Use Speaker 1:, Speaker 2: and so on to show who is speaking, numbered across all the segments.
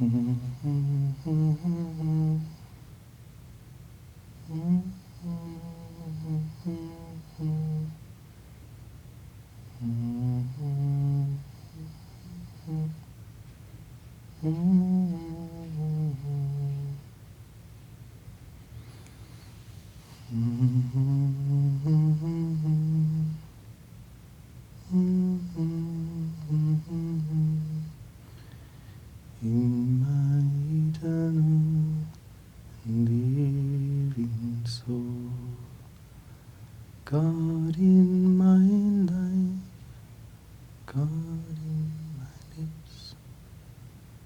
Speaker 1: In my eternal living soul, God in my life, God in my lips,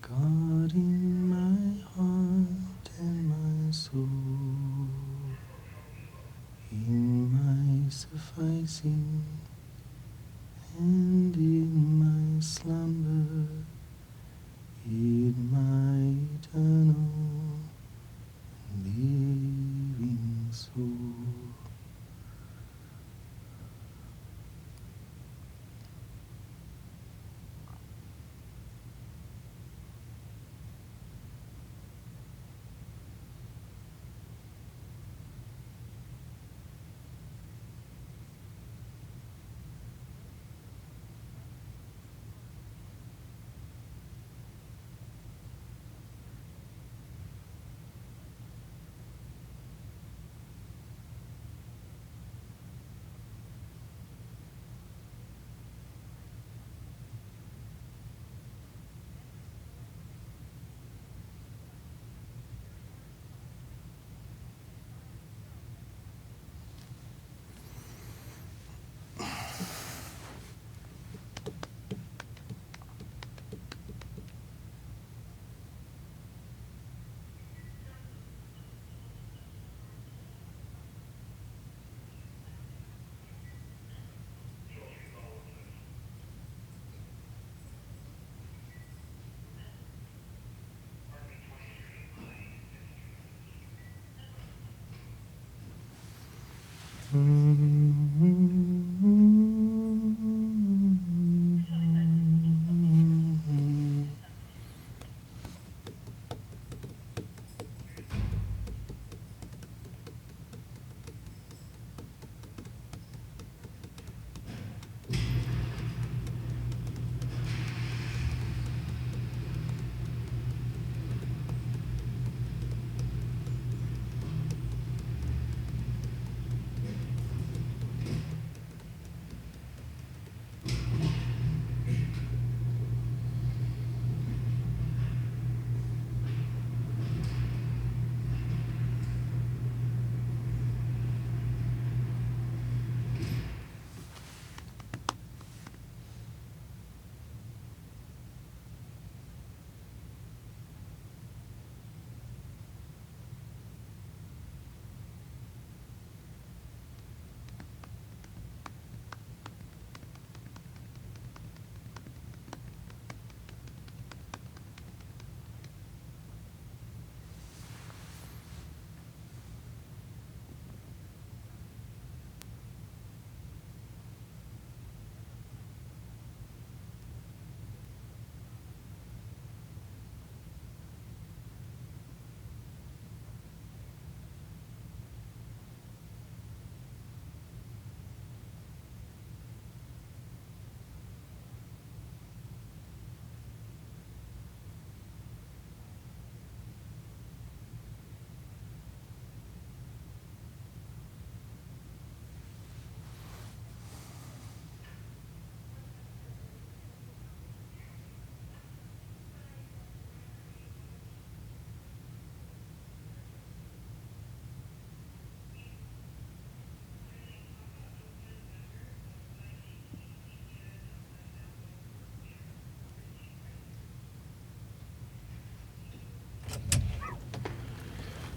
Speaker 1: God in my heart and my soul, in my sufficing and in my slumber, in my eternal living soul.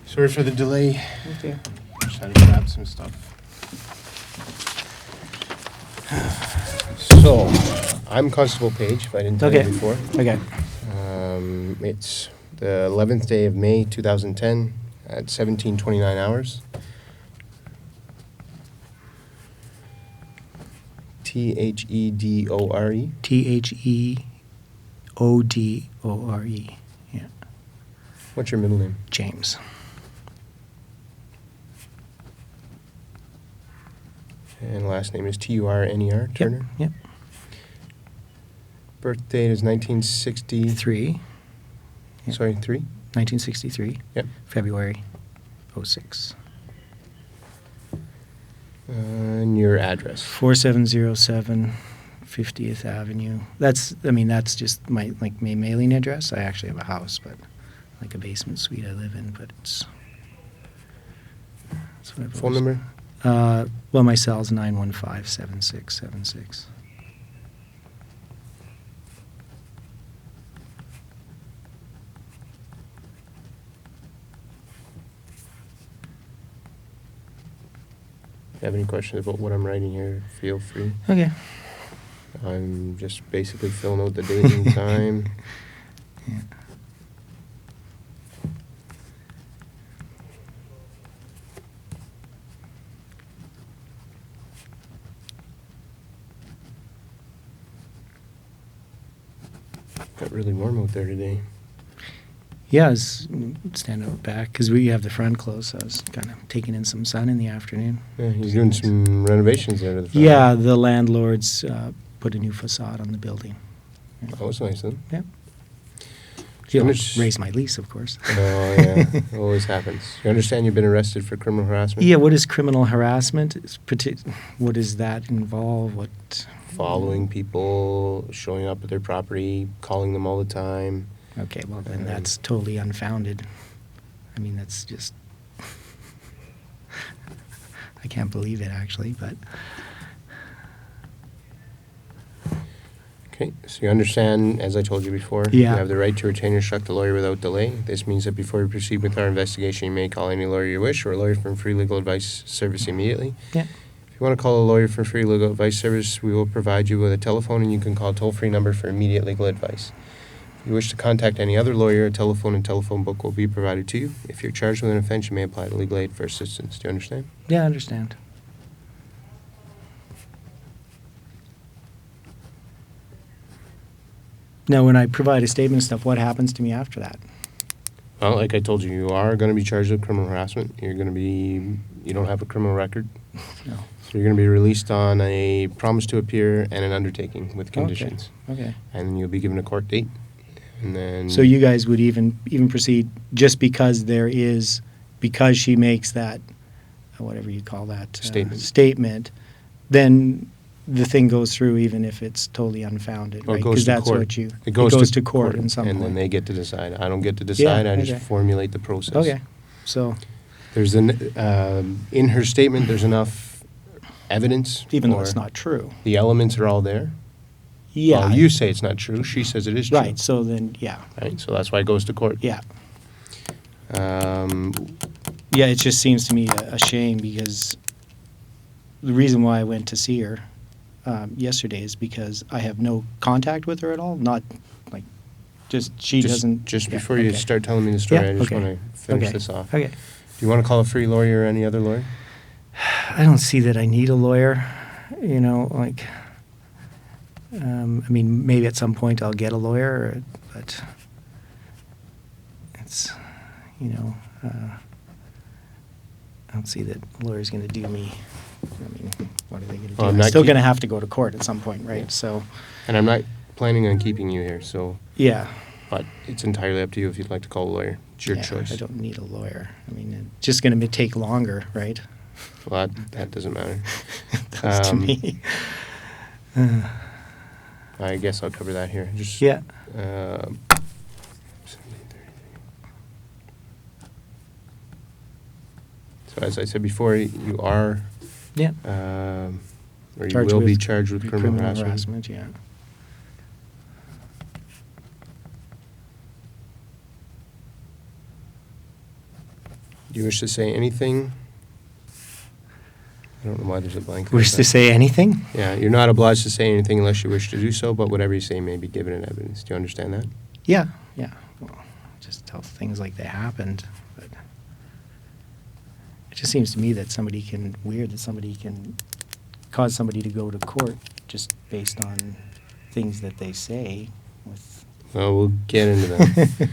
Speaker 2: Sorry for the delay.
Speaker 1: Okay.
Speaker 2: Just had to grab some stuff. So, I'm Constable Page, if I didn't tell you
Speaker 1: Okay.
Speaker 2: before.
Speaker 1: Okay.
Speaker 2: It's the 11th day of May, 2010, at 17:29 hours. Thedore.
Speaker 1: Theodore. Yeah.
Speaker 2: What's your middle name?
Speaker 3: James.
Speaker 2: And last name is Turner, Turner?
Speaker 3: Yep.
Speaker 2: Birth date is 1960.
Speaker 3: 3. Yep.
Speaker 2: Sorry, 3?
Speaker 3: 1963.
Speaker 2: Yep.
Speaker 3: February 06.
Speaker 2: And your address?
Speaker 3: 4707 50th Avenue. That's just my mailing address. I actually have a house, but like a basement suite I live in, but that's what I've
Speaker 2: Phone
Speaker 3: always-
Speaker 2: number?
Speaker 3: Well, my cell's 915-7676.
Speaker 2: If you have any questions about what I'm writing here, feel free.
Speaker 3: Okay.
Speaker 2: I'm just basically filling out the date and time.
Speaker 3: Yeah.
Speaker 2: Got really warm out there today.
Speaker 3: Yeah, I was standing out back because we have the front closed, so I was kind of taking in some sun in the afternoon.
Speaker 2: Yeah, you're doing some renovations there to the front.
Speaker 3: Yeah, the landlords put a new facade on the building. Yeah.
Speaker 2: That was nice, then.
Speaker 3: Yeah.
Speaker 2: You
Speaker 3: He'll
Speaker 2: underst-
Speaker 3: raise my lease, of course.
Speaker 2: Oh, yeah. It always happens. You understand you've been arrested for criminal harassment?
Speaker 3: Yeah, what is criminal harassment? What does that involve? What?
Speaker 2: Following people, showing up at their property, calling them all the time.
Speaker 3: Okay, well, then that's totally unfounded. I mean, that's just... I can't believe it, actually, but...
Speaker 2: Okay, so you understand, as I told you before,
Speaker 3: Yeah.
Speaker 2: you have the right to retain or instruct a lawyer without delay. This means that before you proceed with our investigation, you may call any lawyer you wish or a lawyer from free legal advice service immediately.
Speaker 3: Yeah.
Speaker 2: If you want to call a lawyer from free legal advice service, we will provide you with a telephone and you can call a toll-free number for immediate legal advice. If you wish to contact any other lawyer, a telephone and telephone book will be provided to you. If you're charged with an offense, you may apply to legal aid for assistance. Do you understand?
Speaker 3: Yeah, I understand. Now, when I provide a statement and stuff, what happens to me after that?
Speaker 2: Well, like I told you, you are going to be charged with criminal harassment. You don't have a criminal record.
Speaker 3: No.
Speaker 2: So you're going to be released on a promise to appear and an undertaking with conditions.
Speaker 3: Okay.
Speaker 2: And you'll be given a court date. And then
Speaker 3: So you guys would even proceed just because because she makes that, whatever you call that, statement, then the thing goes through even if it's totally unfounded,
Speaker 2: Well,
Speaker 3: right?
Speaker 2: it goes
Speaker 3: Because
Speaker 2: to
Speaker 3: that's
Speaker 2: court.
Speaker 3: what you...
Speaker 2: It goes
Speaker 3: to court in some
Speaker 2: and
Speaker 3: point.
Speaker 2: then they get to decide. I don't get to decide. I just
Speaker 3: okay.
Speaker 2: formulate the process.
Speaker 3: Okay, so
Speaker 2: There's in her statement, there's enough evidence.
Speaker 3: even though
Speaker 2: or
Speaker 3: it's not true.
Speaker 2: The elements are all there.
Speaker 3: Yeah.
Speaker 2: Well, you say it's not true. She says it is true.
Speaker 3: Right, so then, yeah,
Speaker 2: Right, so that's why it goes to court.
Speaker 3: yeah.
Speaker 2: Um,
Speaker 3: Yeah, it just seems to me a shame because the reason why I went to see her yesterday is because I have no contact with her at all. Not like she doesn't.
Speaker 2: Just
Speaker 3: yeah,
Speaker 2: before you
Speaker 3: okay.
Speaker 2: start telling me the story,
Speaker 3: Yeah,
Speaker 2: I just
Speaker 3: okay.
Speaker 2: want to finish
Speaker 3: Okay.
Speaker 2: this off.
Speaker 3: Okay.
Speaker 2: Do you want to call a free lawyer or any other lawyer?
Speaker 3: I don't see that I need a lawyer. You know, like. I mean, maybe at some point I'll get a lawyer, but it's, I don't see that a lawyer's going to do me. I mean, what are they going to do?
Speaker 2: Well, I'm
Speaker 3: I'm
Speaker 2: not
Speaker 3: still
Speaker 2: keep-
Speaker 3: going to have to go to court at some point, right?
Speaker 2: Yeah.
Speaker 3: So,
Speaker 2: And I'm not planning on keeping you here, so,
Speaker 3: yeah.
Speaker 2: but it's entirely up to you if you'd like to call a lawyer. It's your
Speaker 3: Yeah,
Speaker 2: choice.
Speaker 3: I don't need a lawyer. I mean, it's just going to take longer, right?
Speaker 2: Well, that doesn't matter.
Speaker 3: It does to me.
Speaker 2: I guess I'll cover that here. Just
Speaker 3: Yeah.
Speaker 2: 1733. So as I said before, you are,
Speaker 3: Yeah.
Speaker 2: or you
Speaker 3: Charged
Speaker 2: will be
Speaker 3: with
Speaker 2: charged with criminal harassment.
Speaker 3: yeah.
Speaker 2: Do you wish to say anything? I don't know why there's a blank.
Speaker 3: Wish to say anything?
Speaker 2: Yeah, you're not obliged to say anything unless you wish to do so, but whatever you say may be given in evidence. Do you understand that?
Speaker 3: Yeah, yeah. Well, just tell things like they happened. But it just seems to me that somebody can cause somebody to go to court just based on things that they say.
Speaker 2: Well, we'll get into that.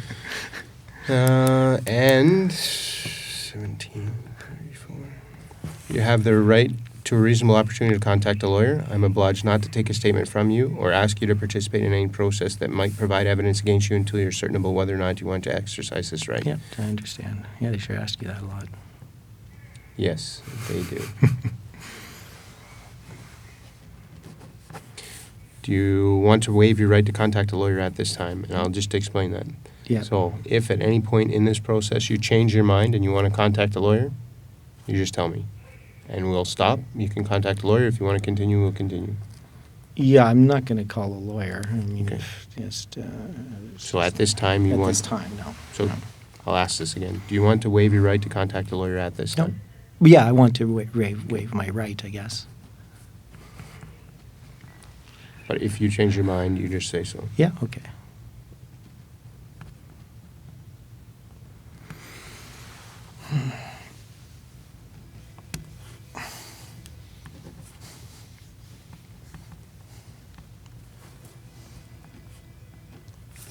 Speaker 2: And 1734. You have the right to a reasonable opportunity to contact a lawyer. I'm obliged not to take a statement from you or ask you to participate in any process that might provide evidence against you until you're certain about whether or not you want to exercise this right.
Speaker 3: Yeah, I understand. Yeah, they sure ask you that a lot.
Speaker 2: Yes, they do. Do you want to waive your right to contact a lawyer at this time? And I'll just explain that.
Speaker 3: Yeah.
Speaker 2: So if at any point in this process you change your mind and you want to contact a lawyer, you just tell me. And we'll stop. You can contact a lawyer. If you want to continue, we'll continue.
Speaker 3: Yeah, I'm not going to call a lawyer. I mean,
Speaker 2: Okay.
Speaker 3: just...
Speaker 2: So at this time, you
Speaker 3: at
Speaker 2: want...
Speaker 3: this time, no.
Speaker 2: So
Speaker 3: No.
Speaker 2: I'll ask this again. Do you want to waive your right to contact a lawyer at this
Speaker 3: No.
Speaker 2: time?
Speaker 3: Yeah, I want to waive my right, I guess.
Speaker 2: But if you change your mind, you just say so.
Speaker 3: Yeah, okay.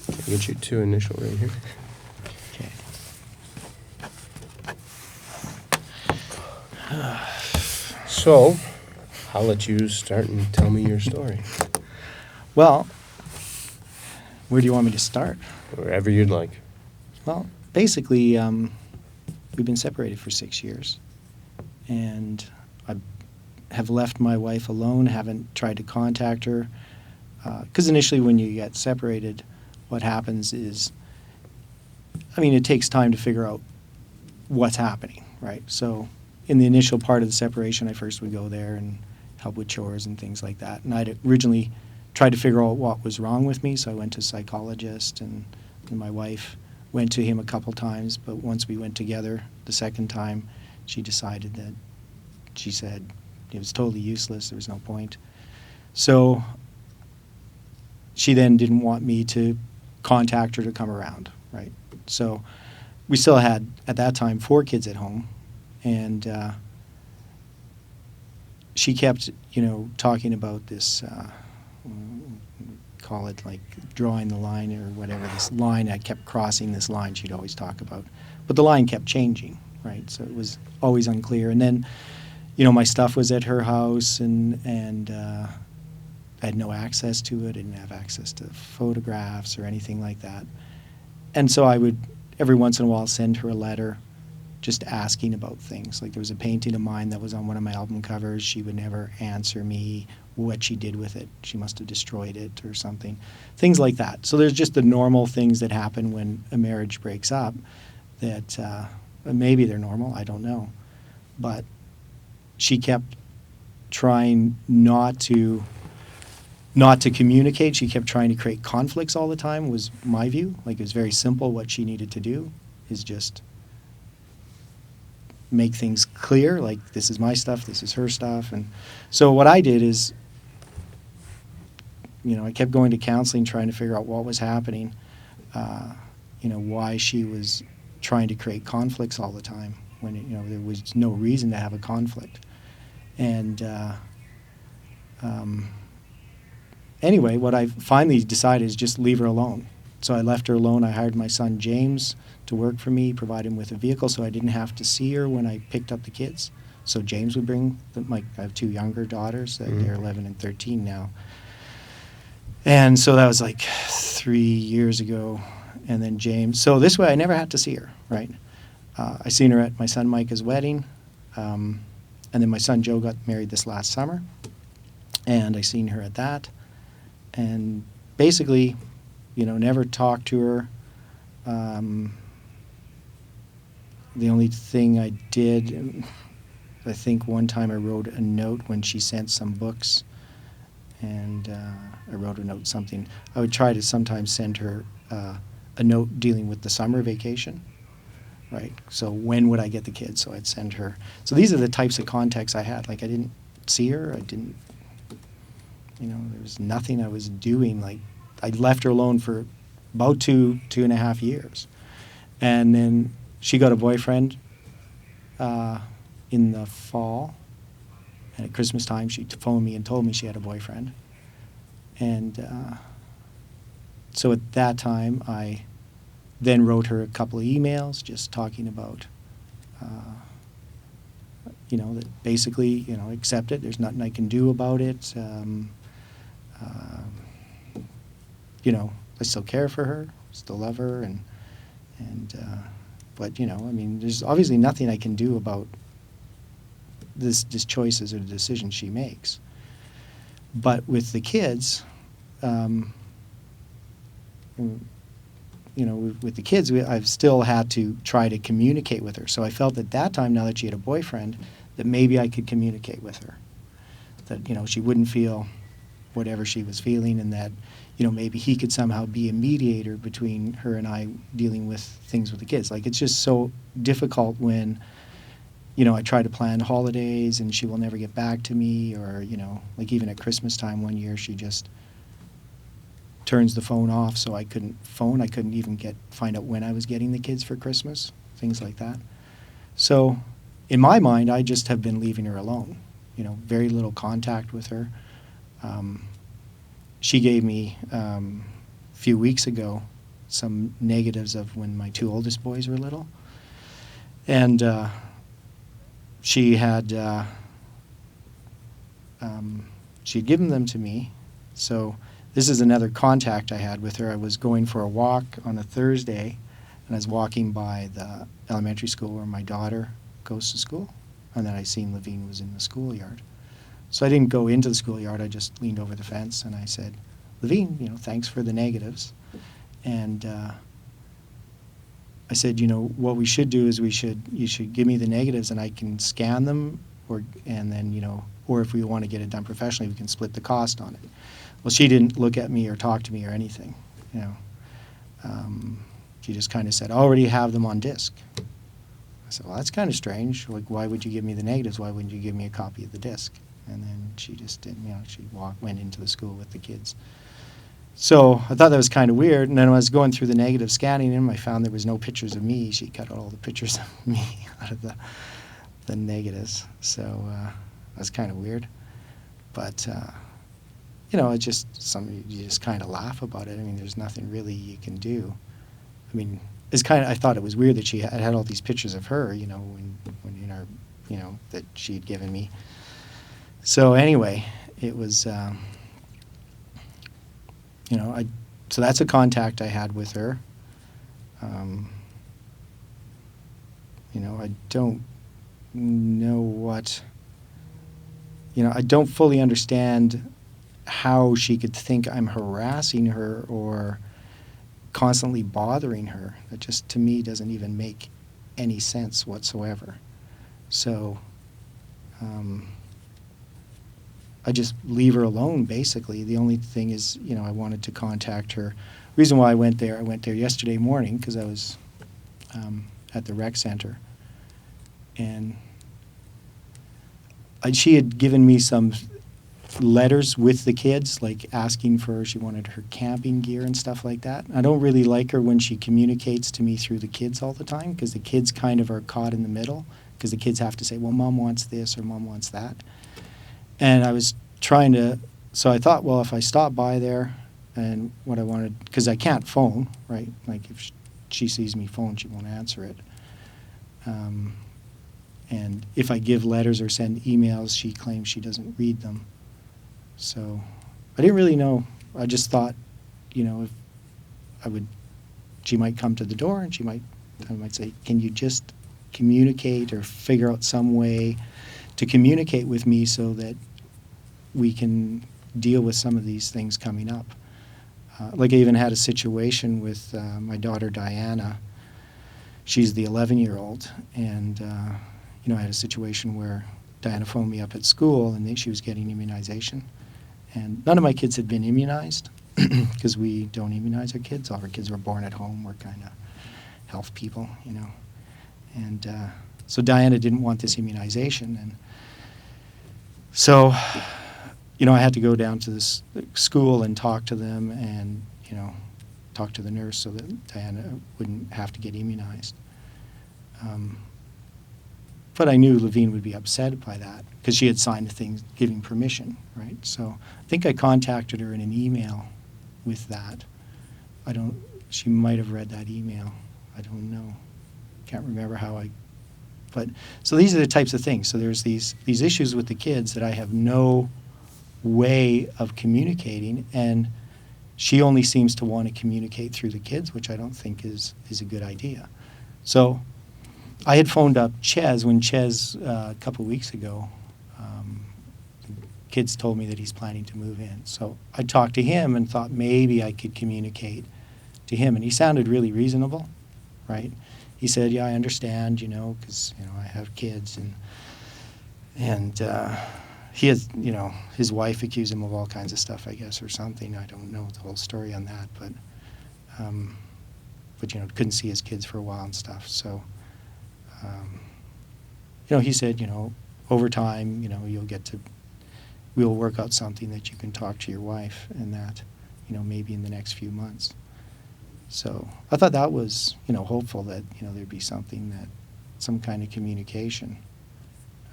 Speaker 2: I'll get you two initial right here.
Speaker 3: Okay.
Speaker 2: So, I'll let you start and tell me your story.
Speaker 3: Well, where do you want me to start?
Speaker 2: Wherever you'd like.
Speaker 3: Well, basically, we've been separated for 6 years. And I have left my wife alone, haven't tried to contact her. Because initially when you get separated, what happens is, I mean, it takes time to figure out what's happening, right? So in the initial part of the separation, I first would go there and help with chores and things like that. And I'd originally tried to figure out what was wrong with me, so I went to a psychologist, and my wife went to him a couple times, but once we went together the second time, she decided that, she said it was totally useless, there was no point. So she then didn't want me to contact her to come around, right? So we still had, at that time, 4 kids at home, and she kept, talking about this, call it like drawing the line or whatever, this line, I kept crossing this line she'd always talk about. But the line kept changing, right? So it was always unclear. And then, my stuff was at her house, and I had no access to it. I didn't have access to photographs or anything like that. And so I would, every once in a while, send her a letter just asking about things. Like there was a painting of mine that was on one of my album covers. She would never answer me what she did with it. She must have destroyed it or something. Things like that. So there's just the normal things that happen when a marriage breaks up that maybe they're normal, I don't know. But she kept trying not to communicate. She kept trying to create conflicts all the time, was my view. Like it was very simple. What she needed to do is just make things clear, like this is my stuff, this is her stuff. And so what I did is, I kept going to counseling, trying to figure out what was happening, why she was trying to create conflicts all the time when, there was no reason to have a conflict. And anyway, what I finally decided is just leave her alone. So I left her alone. I hired my son James to work for me, provide him with a vehicle so I didn't have to see her when I picked up the kids. So James would bring I have 2 younger daughters, they're 11 and 13 now. And so that was like 3 years ago. And then James, so this way I never had to see her, right? I seen her at my son Micah's wedding. And then my son Joe got married this last summer. And I seen her at that. And basically, never talked to her. The only thing I did, I think one time I wrote a note when she sent some books, and I wrote a note something. I would try to sometimes send her a note dealing with the summer vacation, right? So when would I get the kids? So I'd send her. So these are the types of contacts I had. Like I didn't see her. I didn't, there was nothing I was doing. Like I left her alone for about 2.5 years. And then she got a boyfriend in the fall. And at Christmas time, she phoned me and told me she had a boyfriend. And so at that time, I then wrote her a couple of emails just talking about, that basically, accept it. There's nothing I can do about it. I still care for her, still love her, but there's obviously nothing I can do about this choices or the decisions she makes. But with the kids, with the kids, I've still had to try to communicate with her. So I felt at that time, now that she had a boyfriend, that maybe I could communicate with her. That, she wouldn't feel whatever she was feeling, and that, maybe he could somehow be a mediator between her and I dealing with things with the kids. Like, it's just so difficult when, I try to plan holidays and she will never get back to me, or, like even at Christmas time one year, she just turns the phone off, so I couldn't phone. I couldn't even find out when I was getting the kids for Christmas, things like that. So in my mind, I just have been leaving her alone, very little contact with her. She gave me, a few weeks ago, some negatives of when my two oldest boys were little. And she had she'd given them to me. So this is another contact I had with her. I was going for a walk on a Thursday, and I was walking by the elementary school where my daughter goes to school, and then I seen Levine was in the schoolyard. So I didn't go into the schoolyard. I just leaned over the fence and I said, Levine, thanks for the negatives. And I said, what we should do is you should give me the negatives and I can scan them, or if we want to get it done professionally, we can split the cost on it. Well, she didn't look at me or talk to me or anything, She just kind of said, I already have them on disc. I said, well, that's kind of strange. Like, why would you give me the negatives? Why wouldn't you give me a copy of the disc? And then she just didn't, she went into the school with the kids. So I thought that was kind of weird. And then when I was going through the negative, scanning them, I found there was no pictures of me. She cut out all the pictures of me out of the negatives. So that's kind of weird. But, it's just something, you just kind of laugh about it. I mean, there's nothing really you can do. I mean, I thought it was weird that she had all these pictures of her, when in our, that she had given me. So anyway, it was, so that's a contact I had with her. I don't know what, I don't fully understand how she could think I'm harassing her or constantly bothering her. That just, to me, doesn't even make any sense whatsoever. So, I just leave her alone, basically. The only thing is, I wanted to contact her. Reason why I went there yesterday morning because I was at the rec center. And she had given me some letters with the kids, like asking she wanted her camping gear and stuff like that. I don't really like her when she communicates to me through the kids all the time, because the kids kind of are caught in the middle, because the kids have to say, well, Mom wants this or Mom wants that. And I was so I thought, well, if I stop by there, and what I wanted, because I can't phone, right? Like, if she sees me phone, she won't answer it. And if I give letters or send emails, she claims she doesn't read them. So I didn't really know. I just thought, if she might come to the door and I might say, can you just communicate or figure out some way to communicate with me so that we can deal with some of these things coming up. Like, I even had a situation with my daughter Diana. She's the 11-year-old, and I had a situation where Diana phoned me up at school, and she was getting immunization. And none of my kids had been immunized, because we don't immunize our kids. All our kids were born at home. We're kind of health people, And so Diana didn't want this immunization. And so, I had to go down to this school and talk to them and, talk to the nurse so that Diana wouldn't have to get immunized. But I knew Levine would be upset by that because she had signed the thing giving permission, right? So I think I contacted her in an email with that. she might have read that email. I don't know. Can't remember but so these are the types of things. So there's these issues with the kids that I have no way of communicating, and she only seems to want to communicate through the kids, which I don't think is a good idea. So I had phoned up Ches when Ches, a couple weeks ago, the kids told me that he's planning to move in. So I talked to him and thought maybe I could communicate to him, and he sounded really reasonable, right? He said, yeah, I understand, because, I have kids, and he has, his wife accused him of all kinds of stuff, I guess, or something. I don't know the whole story on that, but couldn't see his kids for a while and stuff. So, he said, over time, we'll work out something that you can talk to your wife, and that, maybe in the next few months. So I thought that was, hopeful that, there'd be some kind of communication,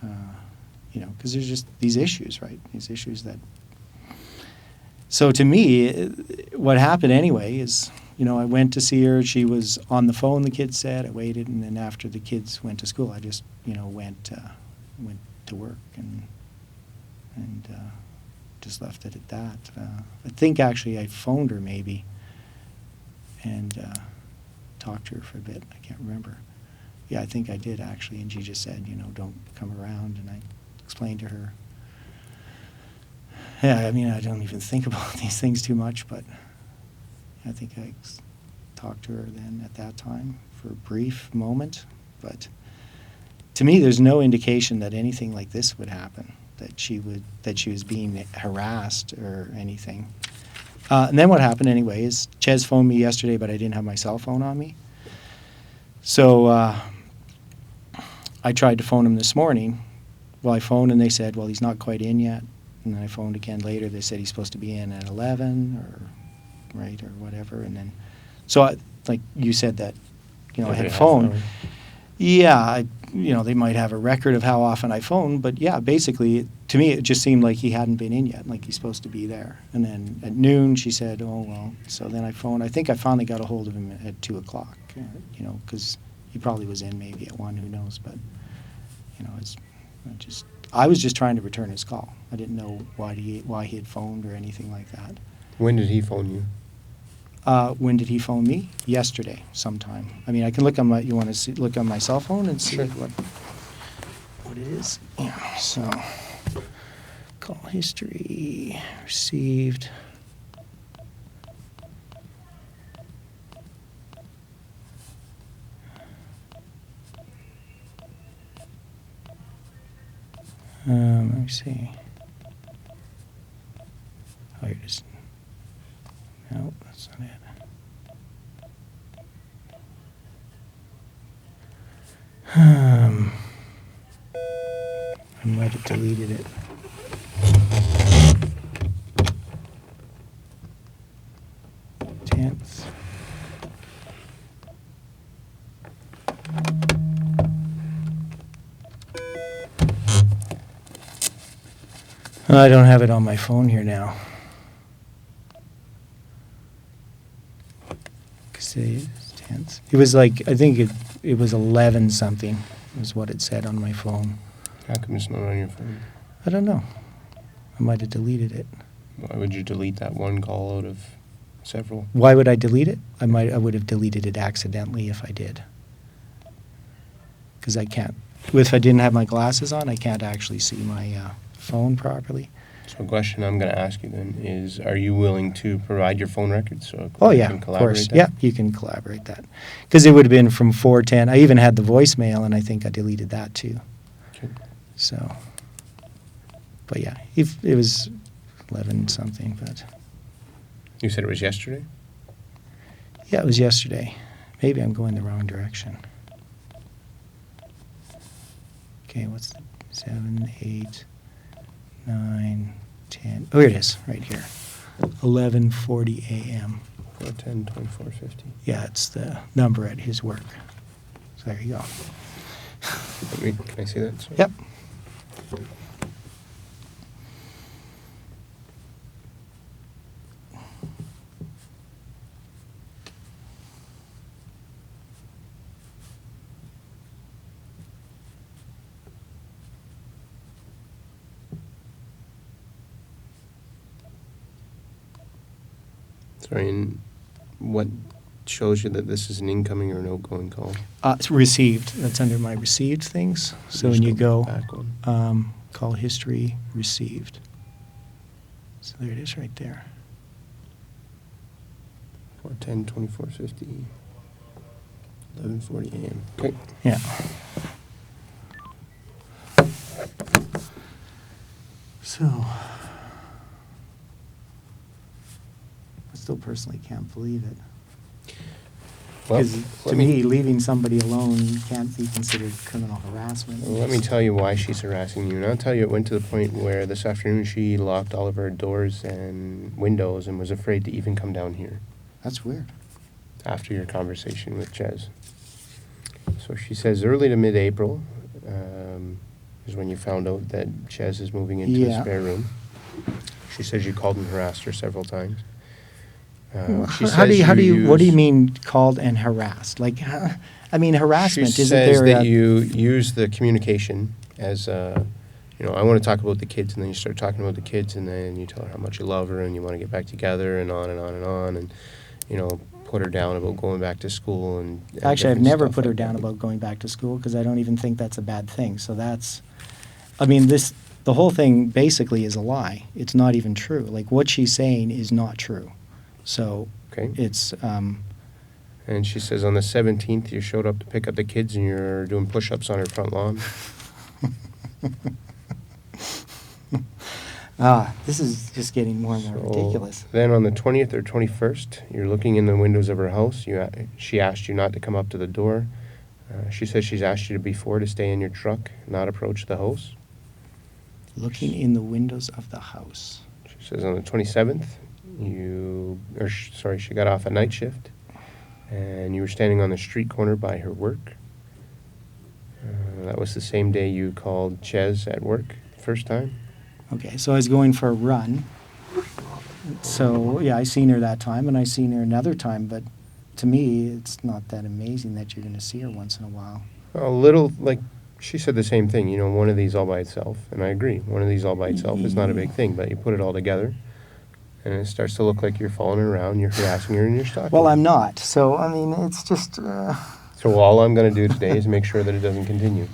Speaker 3: because there's just these issues, right? These issues that. So to me, what happened anyway is, I went to see her. She was on the phone, the kids said. I waited, and then after the kids went to school, I just, went to work and just left it at that. I think actually I phoned her maybe and talked to her for a bit. I can't remember. Yeah, I think I did actually, and she just said, don't come around, and I explained to her. Yeah, I mean, I don't even think about these things too much, but I think I talked to her then at that time for a brief moment. But to me, there's no indication that anything like this would happen, that she was being harassed or anything. And then what happened anyway is Ches phoned me yesterday, but I didn't have my cell phone on me. So I tried to phone him this morning. Well, I phoned and they said, well, he's not quite in yet. And then I phoned again later. They said he's supposed to be in at 11 or whatever. And then, so like you said that, I had phoned. Yeah, they might have a record of how often I phoned, but yeah, basically, to me, it just seemed like he hadn't been in yet, like he's supposed to be there. And then at noon, she said, oh, well, so then I phoned. I think I finally got a hold of him at 2 o'clock, because he probably was in maybe at 1, who knows, but, I was just trying to return his call. I didn't know why he had phoned or anything like that.
Speaker 2: When did he phone you?
Speaker 3: When did he phone me? Yesterday, sometime. I mean, I can look on my. You want to look on my cell phone and see
Speaker 2: Sure.
Speaker 3: what it is? Yeah. So, call history received. Let me see. Oh, here it is. No, that's not it. I might have deleted it. Tenth. I don't have it on my phone here now. It was like, I think it was 11 something was what it said on my phone.
Speaker 2: How come it's not on your phone?
Speaker 3: I don't know. I might have deleted it.
Speaker 2: Why would you delete that one call out of several?
Speaker 3: Why would I delete it? I would have deleted it accidentally if I did. Because I can't. If I didn't have my glasses on, I can't actually see my phone properly.
Speaker 2: So a question I'm going to ask you then is, are you willing to provide your phone records so
Speaker 3: Oh,
Speaker 2: we
Speaker 3: yeah,
Speaker 2: can
Speaker 3: of
Speaker 2: collaborate
Speaker 3: course.
Speaker 2: that?
Speaker 3: Yeah, you can collaborate that. Because it would have been from 4:10. I even had the voicemail, and I think I deleted that too.
Speaker 2: Okay.
Speaker 3: So, but yeah, it was 11 something, but.
Speaker 2: You said it was yesterday?
Speaker 3: Yeah, it was yesterday. Maybe I'm going the wrong direction. Okay, what's 7, 8, 9, 10. Oh, here it is, right here. 11:40 a.m.
Speaker 2: 410 2450.
Speaker 3: Yeah, it's the number at his work. So there you go.
Speaker 2: Can I see that? Sorry.
Speaker 3: Yep.
Speaker 2: Sorry, and what shows you that this is an incoming or an outgoing call?
Speaker 3: It's received. That's under my received things. So when
Speaker 2: Just
Speaker 3: you go,
Speaker 2: back one.
Speaker 3: call history, received. So there it is right there.
Speaker 2: 4:10, 24:50, 11:40 a.m. Okay.
Speaker 3: Yeah. So, I still personally can't believe it.
Speaker 2: Well,
Speaker 3: Because to me, leaving somebody alone can't be considered criminal harassment.
Speaker 2: Well, let me tell you why she's harassing you. And I'll tell you, it went to the point where this afternoon she locked all of her doors and windows and was afraid to even come down here
Speaker 3: That's weird.
Speaker 2: after your conversation with Ches. So she says early to mid-April is when you found out that Ches is moving into the
Speaker 3: Yeah.
Speaker 2: spare room. She says you called and harassed her several times. She
Speaker 3: What do you
Speaker 2: use-
Speaker 3: mean called and harassed? Like, I mean, harassment,
Speaker 2: She
Speaker 3: isn't
Speaker 2: says
Speaker 3: there
Speaker 2: that
Speaker 3: a...
Speaker 2: you use the communication as, I want to talk about the kids, and then you start talking about the kids, and then you tell her how much you love her, and you want to get back together, and on and on and on, and, put her down about going back to school. And
Speaker 3: Actually, I've
Speaker 2: different
Speaker 3: never
Speaker 2: stuff
Speaker 3: put her
Speaker 2: like
Speaker 3: down
Speaker 2: that.
Speaker 3: about going back to school because I don't even think that's a bad thing. So that's, I mean, the whole thing basically is a lie. It's not even true. Like, what she's saying is not true. So
Speaker 2: Okay.
Speaker 3: it's,
Speaker 2: And she says on the 17th, you showed up to pick up the kids, and you're doing push-ups on her front lawn.
Speaker 3: this is just getting more and more
Speaker 2: So
Speaker 3: ridiculous.
Speaker 2: Then on the 20th or 21st, you're looking in the windows of her house. She asked you not to come up to the door. She says she's asked you before to stay in your truck, not approach the house.
Speaker 3: Looking in the windows of the house.
Speaker 2: She says on the 27th, she got off a night shift, and you were standing on the street corner by her work. That was the same day you called Ches at work, first time.
Speaker 3: Okay, so I was going for a run. So, yeah, I seen her that time, and I seen her another time, but to me, it's not that amazing that you're going to see her once in a while.
Speaker 2: A little, like, she said the same thing, one of these all by itself, and I agree. One of these all by itself is not a big thing, but you put it all together, and it starts to look like you're following her around, you're harassing her, and you're stalking
Speaker 3: Well,
Speaker 2: her.
Speaker 3: I'm not. So, I mean, it's just...
Speaker 2: So all I'm going to do today is make sure that it doesn't continue.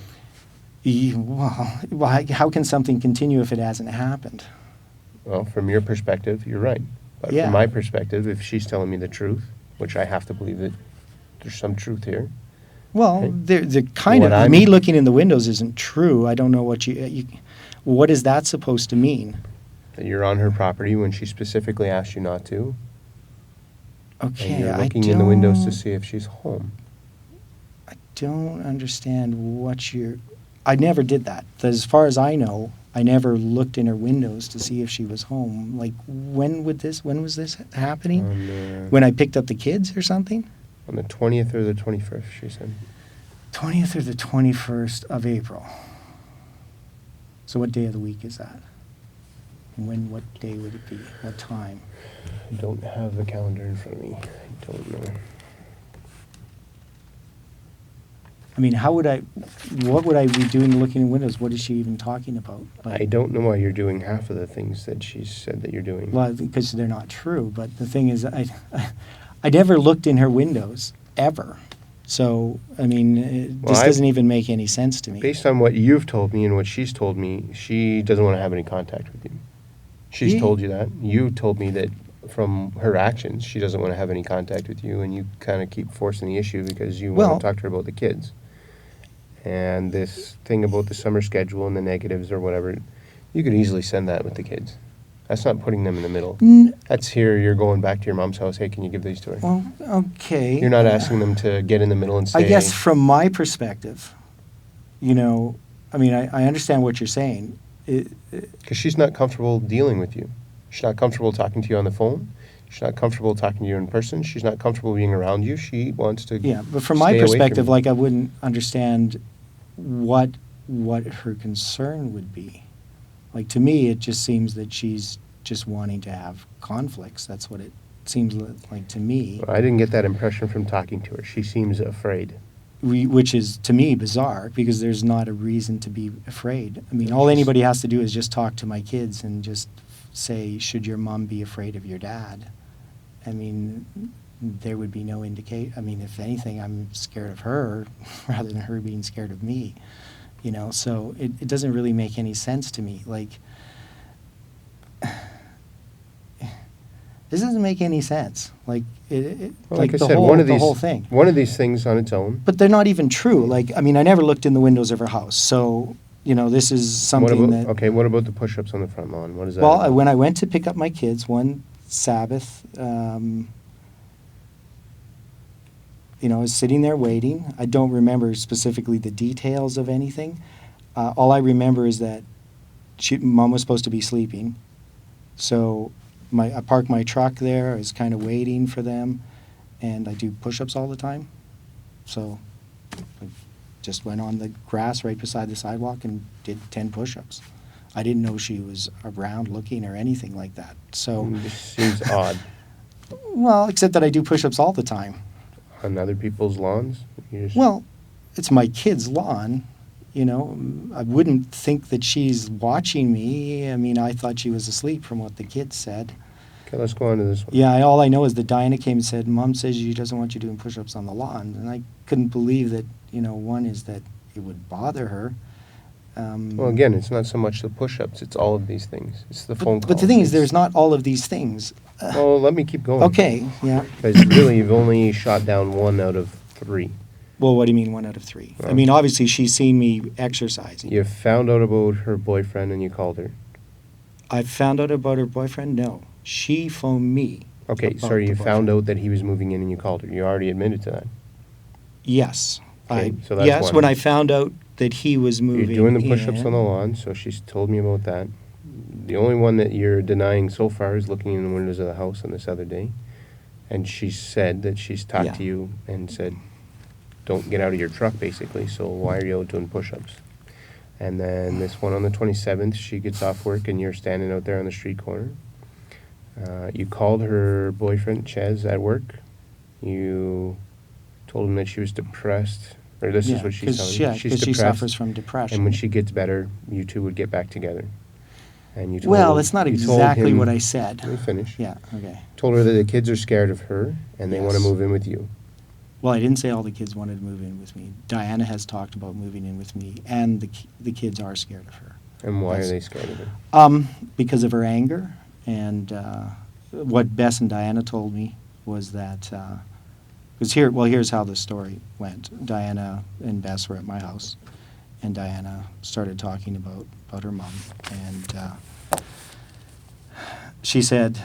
Speaker 3: Well, how can something continue if it hasn't happened?
Speaker 2: Well, from your perspective, you're right. But
Speaker 3: Yeah.
Speaker 2: from my perspective, if she's telling me the truth, which I have to believe that there's some truth here.
Speaker 3: Well,
Speaker 2: Okay.
Speaker 3: the kind
Speaker 2: What
Speaker 3: of
Speaker 2: I'm-
Speaker 3: me looking in the windows isn't true. I don't know what what is that supposed to mean?
Speaker 2: That you're on her property when she specifically asked you not to.
Speaker 3: Okay,
Speaker 2: And you're
Speaker 3: I
Speaker 2: looking in the windows to
Speaker 3: don't-
Speaker 2: see if she's home.
Speaker 3: I don't understand what you're... I never did that. As far as I know, I never looked in her windows to see if she was home. Like, when was this happening? When I picked up the kids or something?
Speaker 2: On the 20th or the 21st, she said.
Speaker 3: 20th or the 21st of April. So what day of the week is that? What day would it be? What time?
Speaker 2: I don't have the calendar in front of me. I don't know.
Speaker 3: I mean, what would I be doing looking in windows? What is she even talking about?
Speaker 2: I don't know why you're doing half of the things that she said that you're doing.
Speaker 3: Well, because they're not true. But the thing is, I never looked in her windows, ever. So, I mean, this doesn't even make any sense to me.
Speaker 2: Based on what you've told me and what she's told me, she doesn't want to have any contact with you. She's
Speaker 3: Yeah.
Speaker 2: told you that. You told me that from her actions, she doesn't want to have any contact with you, and you kind of keep forcing the issue because you
Speaker 3: Well-
Speaker 2: want to talk to her about the kids. And this thing about the summer schedule and the negatives or whatever, you could easily send that with the kids. That's not putting them in the middle. That's here, you're going back to your mom's house, hey, can you give these to her?
Speaker 3: Well, okay.
Speaker 2: You're not asking them to get in the middle and say...
Speaker 3: I guess from my perspective, I mean, I understand what you're saying.
Speaker 2: Because she's not comfortable dealing with you. She's not comfortable talking to you on the phone. She's not comfortable talking to you in person. She's not comfortable being around you. She wants to
Speaker 3: Yeah, but from my
Speaker 2: stay away from
Speaker 3: perspective,
Speaker 2: you.
Speaker 3: like, I wouldn't understand what her concern would be. Like, to me, it just seems that she's just wanting to have conflicts. That's what it seems like to me,
Speaker 2: I didn't get that impression from talking to her. She seems afraid.
Speaker 3: which is, to me, bizarre, because there's not a reason to be afraid. I mean, all anybody has to do is just talk to my kids and just say, should your mom be afraid of your dad? I mean, there would be no I mean, if anything, I'm scared of her rather than her being scared of me, you know? So it doesn't really make any sense to me. Like, this doesn't make any sense. Like,
Speaker 2: Well,
Speaker 3: like
Speaker 2: I
Speaker 3: the
Speaker 2: said,
Speaker 3: whole,
Speaker 2: one of
Speaker 3: the
Speaker 2: these,
Speaker 3: whole thing.
Speaker 2: one of these things on its own.
Speaker 3: But they're not even true. Like, I mean, I never looked in the windows of her house. So, you know, this is something that.
Speaker 2: Okay, what about the push-ups on the front lawn? What is that
Speaker 3: Well,
Speaker 2: about?
Speaker 3: when I went to pick up my kids one Sabbath, you know, I was sitting there waiting. I don't remember specifically the details of anything. All I remember is that Mom was supposed to be sleeping. So I parked my truck there. I was kind of waiting for them. And I do push-ups all the time. So I just went on the grass right beside the sidewalk and did 10 push-ups. I didn't know she was around looking or anything like that. So,
Speaker 2: This seems odd.
Speaker 3: well, except that I do push-ups all the time.
Speaker 2: On other people's lawns?
Speaker 3: Well, it's my kid's lawn. You know, I wouldn't think that she's watching me. I mean, I thought she was asleep from what the kids said.
Speaker 2: Okay, let's go on to this one.
Speaker 3: Yeah, all I know is that Diana came and said, Mom says she doesn't want you doing push-ups on the lawn. And I couldn't believe that, you know, one is that it would bother her.
Speaker 2: Well, again, it's not so much the push-ups, it's all of these things. It's the phone calls.
Speaker 3: But the thing is, there's not all of these things.
Speaker 2: Well, let me keep going.
Speaker 3: Okay, yeah.
Speaker 2: Because really, you've only shot down 1 out of 3.
Speaker 3: Well, what do you mean 1 out of 3? I
Speaker 2: Well,
Speaker 3: mean, obviously, she's seen me exercising.
Speaker 2: You found out about her boyfriend and you called her.
Speaker 3: I found out about her boyfriend? No. She phoned me.
Speaker 2: Okay,
Speaker 3: about
Speaker 2: sorry,
Speaker 3: the
Speaker 2: you found
Speaker 3: boyfriend.
Speaker 2: out that he was moving in and you called her. You already admitted to that.
Speaker 3: Yes.
Speaker 2: Okay, so that's
Speaker 3: yes,
Speaker 2: one.
Speaker 3: when I found out that he was moving
Speaker 2: You're doing the push-ups
Speaker 3: in.
Speaker 2: on the lawn, so she's told me about that. The only one that you're denying so far is looking in the windows of the house on this other day. And she said that she's talked
Speaker 3: Yeah.
Speaker 2: to you and said, don't get out of your truck, basically, so why are you out doing push-ups? And then this one on the 27th, she gets off work and you're standing out there on the street corner. You called her boyfriend, Ches, at work. You told him that she was depressed, or this is what she's telling you.
Speaker 3: Yeah,
Speaker 2: She's
Speaker 3: because she
Speaker 2: depressed,
Speaker 3: suffers from depression.
Speaker 2: and when she gets better, you two would get back together. And you told
Speaker 3: Well, that's not
Speaker 2: you told
Speaker 3: exactly
Speaker 2: him-
Speaker 3: what I said.
Speaker 2: Let me finish.
Speaker 3: Yeah, okay.
Speaker 2: Told her that the kids are scared of her and they want to
Speaker 3: Yes.
Speaker 2: move in with you.
Speaker 3: Well, I didn't say all the kids wanted to move in with me. Diana has talked about moving in with me, and the kids are scared of her.
Speaker 2: And why
Speaker 3: That's-
Speaker 2: are they scared of her?
Speaker 3: Because of her anger, and what Bess and Diana told me was that, here's how the story went. Diana and Bess were at my house, and Diana started talking about her mom, and she said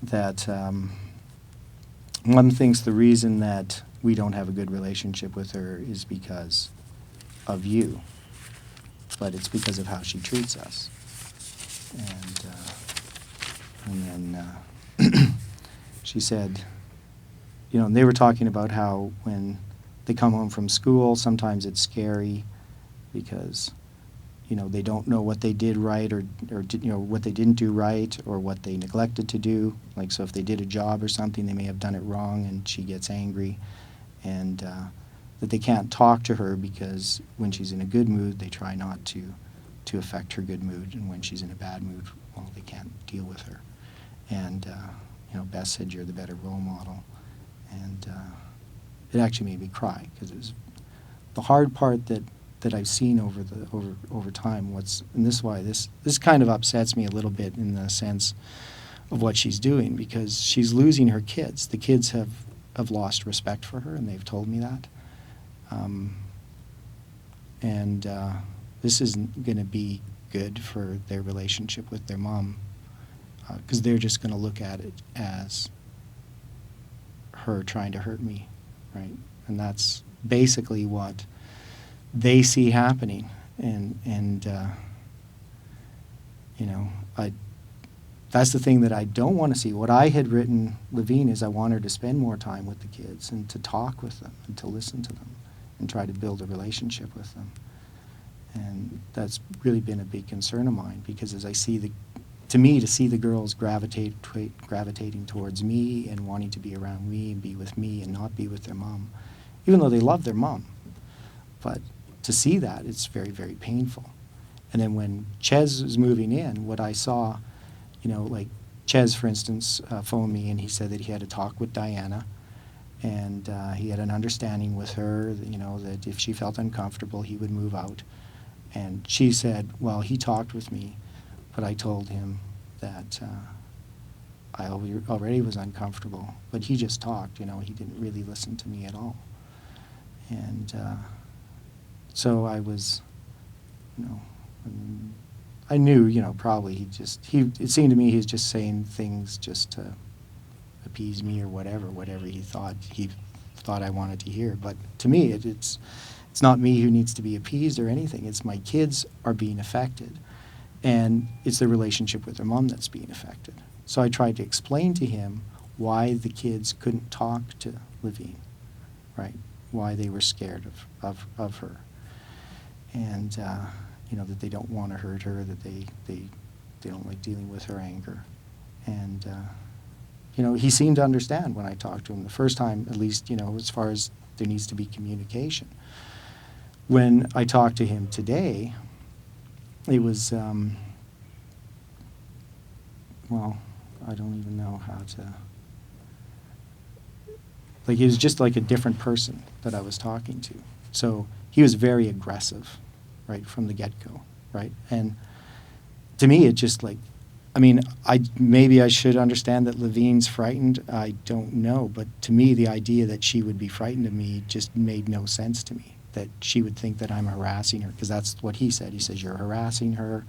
Speaker 3: that Mom thinks the reason that we don't have a good relationship with her is because of you, but it's because of how she treats us. And then she said, you know, and they were talking about how when they come home from school, sometimes it's scary because, you know, they don't know what they did right or you know, what they didn't do right or what they neglected to do. Like, so if they did a job or something, they may have done it wrong, and she gets angry. And that they can't talk to her because when she's in a good mood, they try not to affect her good mood. And when she's in a bad mood, well, they can't deal with her. And, you know, Bess said, you're the better role model. And it actually made me cry because it was the hard part that I've seen over time. And this is why this kind of upsets me a little bit in the sense of what she's doing, because she's losing her kids. The kids have lost respect for her, and they've told me that. This isn't going to be good for their relationship with their mom, because they're just going to look at it as her trying to hurt me, right? And that's basically what they see happening. And you know, that's the thing that I don't want to see. What I had written, Levine, is I want her to spend more time with the kids and to talk with them and to listen to them and try to build a relationship with them. And that's really been a big concern of mine, because as I see to see the girls gravitating towards me and wanting to be around me and be with me and not be with their mom, even though they love their mom. But to see that, it's very, very painful. And then when Ches was moving in, what I saw, you know, like Ches, for instance, phoned me and he said that he had a talk with Diana, and he had an understanding with her, that, you know, that if she felt uncomfortable, he would move out. And she said, well, he talked with me, but I told him that I already was uncomfortable, but he just talked, you know, he didn't really listen to me at all. And so I was, you know, I knew, you know, probably it seemed to me he was just saying things just to appease me or whatever he thought I wanted to hear. But to me, it's not me who needs to be appeased or anything. It's my kids are being affected, and it's the relationship with their mom that's being affected. So I tried to explain to him why the kids couldn't talk to Levine, right? Why they were scared of her. And, you know, that they don't want to hurt her, that they don't like dealing with her anger. And, you know, he seemed to understand when I talked to him the first time, at least, you know, as far as there needs to be communication. When I talked to him today, it was, well, I don't even know how to, like, he was just like a different person that I was talking to. So he was very aggressive, right, from the get-go, right? And to me, it just like, I mean, maybe I should understand that Levine's frightened. I don't know. But to me, the idea that she would be frightened of me just made no sense to me, that she would think that I'm harassing her, because that's what he said. He says, you're harassing her.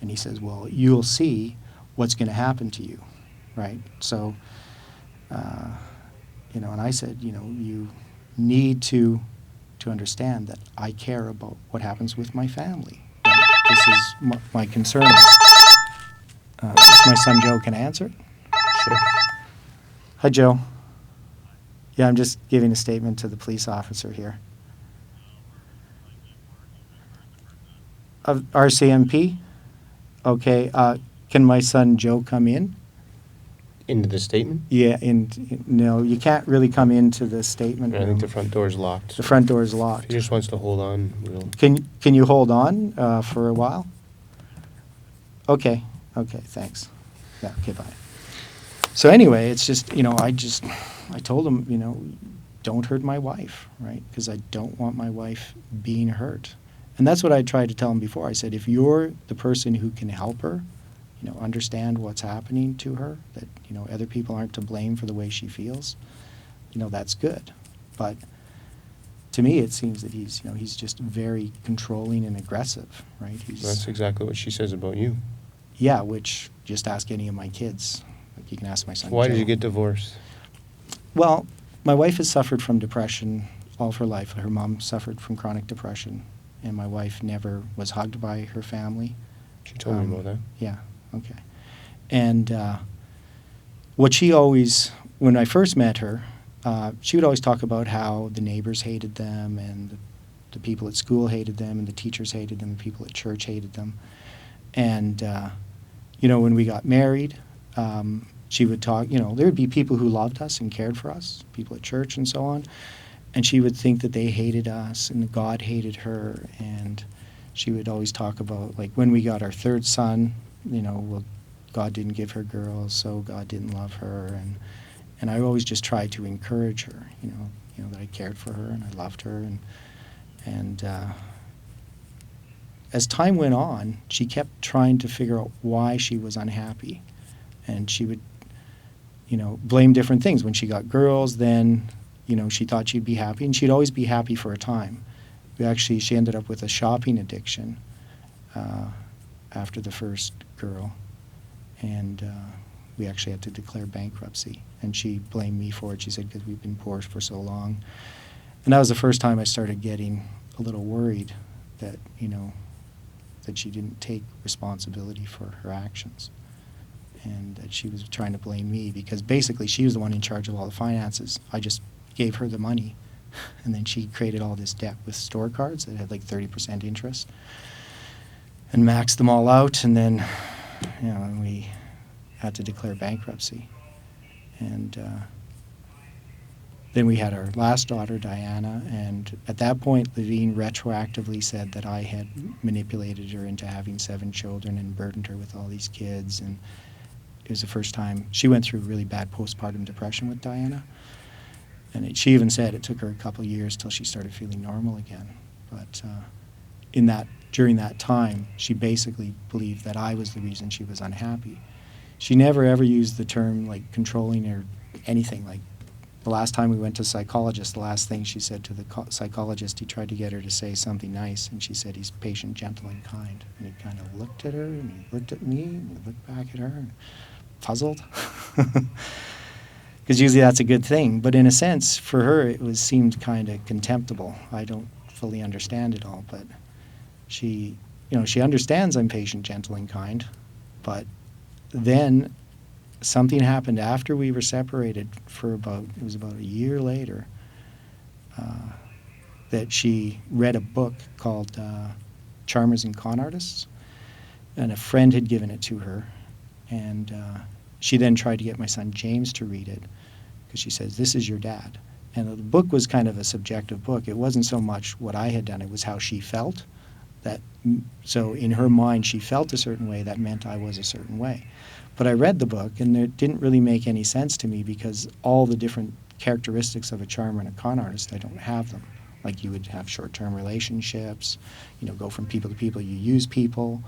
Speaker 3: And he says, well, you'll see what's going to happen to you, right? So, you know, and I said, you know, you need to understand that I care about what happens with my family. Right? This is my concern. If my son Joe can answer.
Speaker 2: Sure.
Speaker 3: Hi, Joe. Yeah, I'm just giving a statement to the police officer here. Of RCMP? Okay, can my son Joe come in?
Speaker 2: Into the statement?
Speaker 3: Yeah, no, you can't really come into the statement
Speaker 2: I think
Speaker 3: room.
Speaker 2: the front door's locked.
Speaker 3: The front door is
Speaker 2: If
Speaker 3: locked.
Speaker 2: he just wants to hold on, we'll...
Speaker 3: Can you hold on for a while? Okay, thanks. Yeah, okay, bye. So anyway, it's just, you know, I told him, you know, don't hurt my wife, right? Because I don't want my wife being hurt. And that's what I tried to tell him before. I said, if you're the person who can help her, you know, understand what's happening to her, that, you know, other people aren't to blame for the way she feels, you know, that's good. But to me, it seems that he's, you know, he's just very controlling and aggressive, right?
Speaker 2: That's exactly what she says about you.
Speaker 3: Yeah, which, just ask any of my kids. Like, you can ask my son
Speaker 2: Why
Speaker 3: Joe.
Speaker 2: did you get divorced?
Speaker 3: Well, my wife has suffered from depression all of her life. Her mom suffered from chronic depression, and my wife never was hugged by her family.
Speaker 2: She told me about that.
Speaker 3: Yeah, okay. And what she always, when I first met her, she would always talk about how the neighbors hated them, and the people at school hated them, and the teachers hated them, and people at church hated them. And, you know, when we got married, she would talk, you know, there would be people who loved us and cared for us, people at church and so on, and she would think that they hated us and God hated her. And she would always talk about, like, when we got our third son, you know, well, God didn't give her girls, so God didn't love her. And I always just tried to encourage her, you know, that I cared for her and I loved her. And as time went on, she kept trying to figure out why she was unhappy. And she would, you know, blame different things. When she got girls, then, you know, she thought she'd be happy, and she'd always be happy for a time. She ended up with a shopping addiction after the first girl, and we actually had to declare bankruptcy. And she blamed me for it. She said, because we've been poor for so long. And that was the first time I started getting a little worried that, you know, that she didn't take responsibility for her actions, and that she was trying to blame me, because basically she was the one in charge of all the finances. I just gave her the money, and then she created all this debt with store cards that had like 30% interest, and maxed them all out. And then, you know, we had to declare bankruptcy. And then we had our last daughter, Diana, and at that point, Levine retroactively said that I had manipulated her into having 7 children and burdened her with all these kids. And it was the first time. She went through really bad postpartum depression with Diana. And she even said it took her a couple of years till she started feeling normal again. But during that time, she basically believed that I was the reason she was unhappy. She never ever used the term like controlling or anything. Like the last time we went to a psychologist, the last thing she said to the psychologist, he tried to get her to say something nice, and she said he's patient, gentle, and kind. And he kind of looked at her, and he looked at me, and he looked back at her, and puzzled. Because usually that's a good thing. But in a sense, for her, it seemed kind of contemptible. I don't fully understand it all, but she understands I'm patient, gentle, and kind. But then something happened after we were separated it was about a year later, that she read a book called Charmers and Con Artists, and a friend had given it to her. And she then tried to get my son James to read it, because she says, this is your dad. And the book was kind of a subjective book. It wasn't so much what I had done, it was how she felt. So in her mind, she felt a certain way, that meant I was a certain way. But I read the book, and it didn't really make any sense to me, because all the different characteristics of a charmer and a con artist, I don't have them. Like you would have short-term relationships, go from people to people, you use people.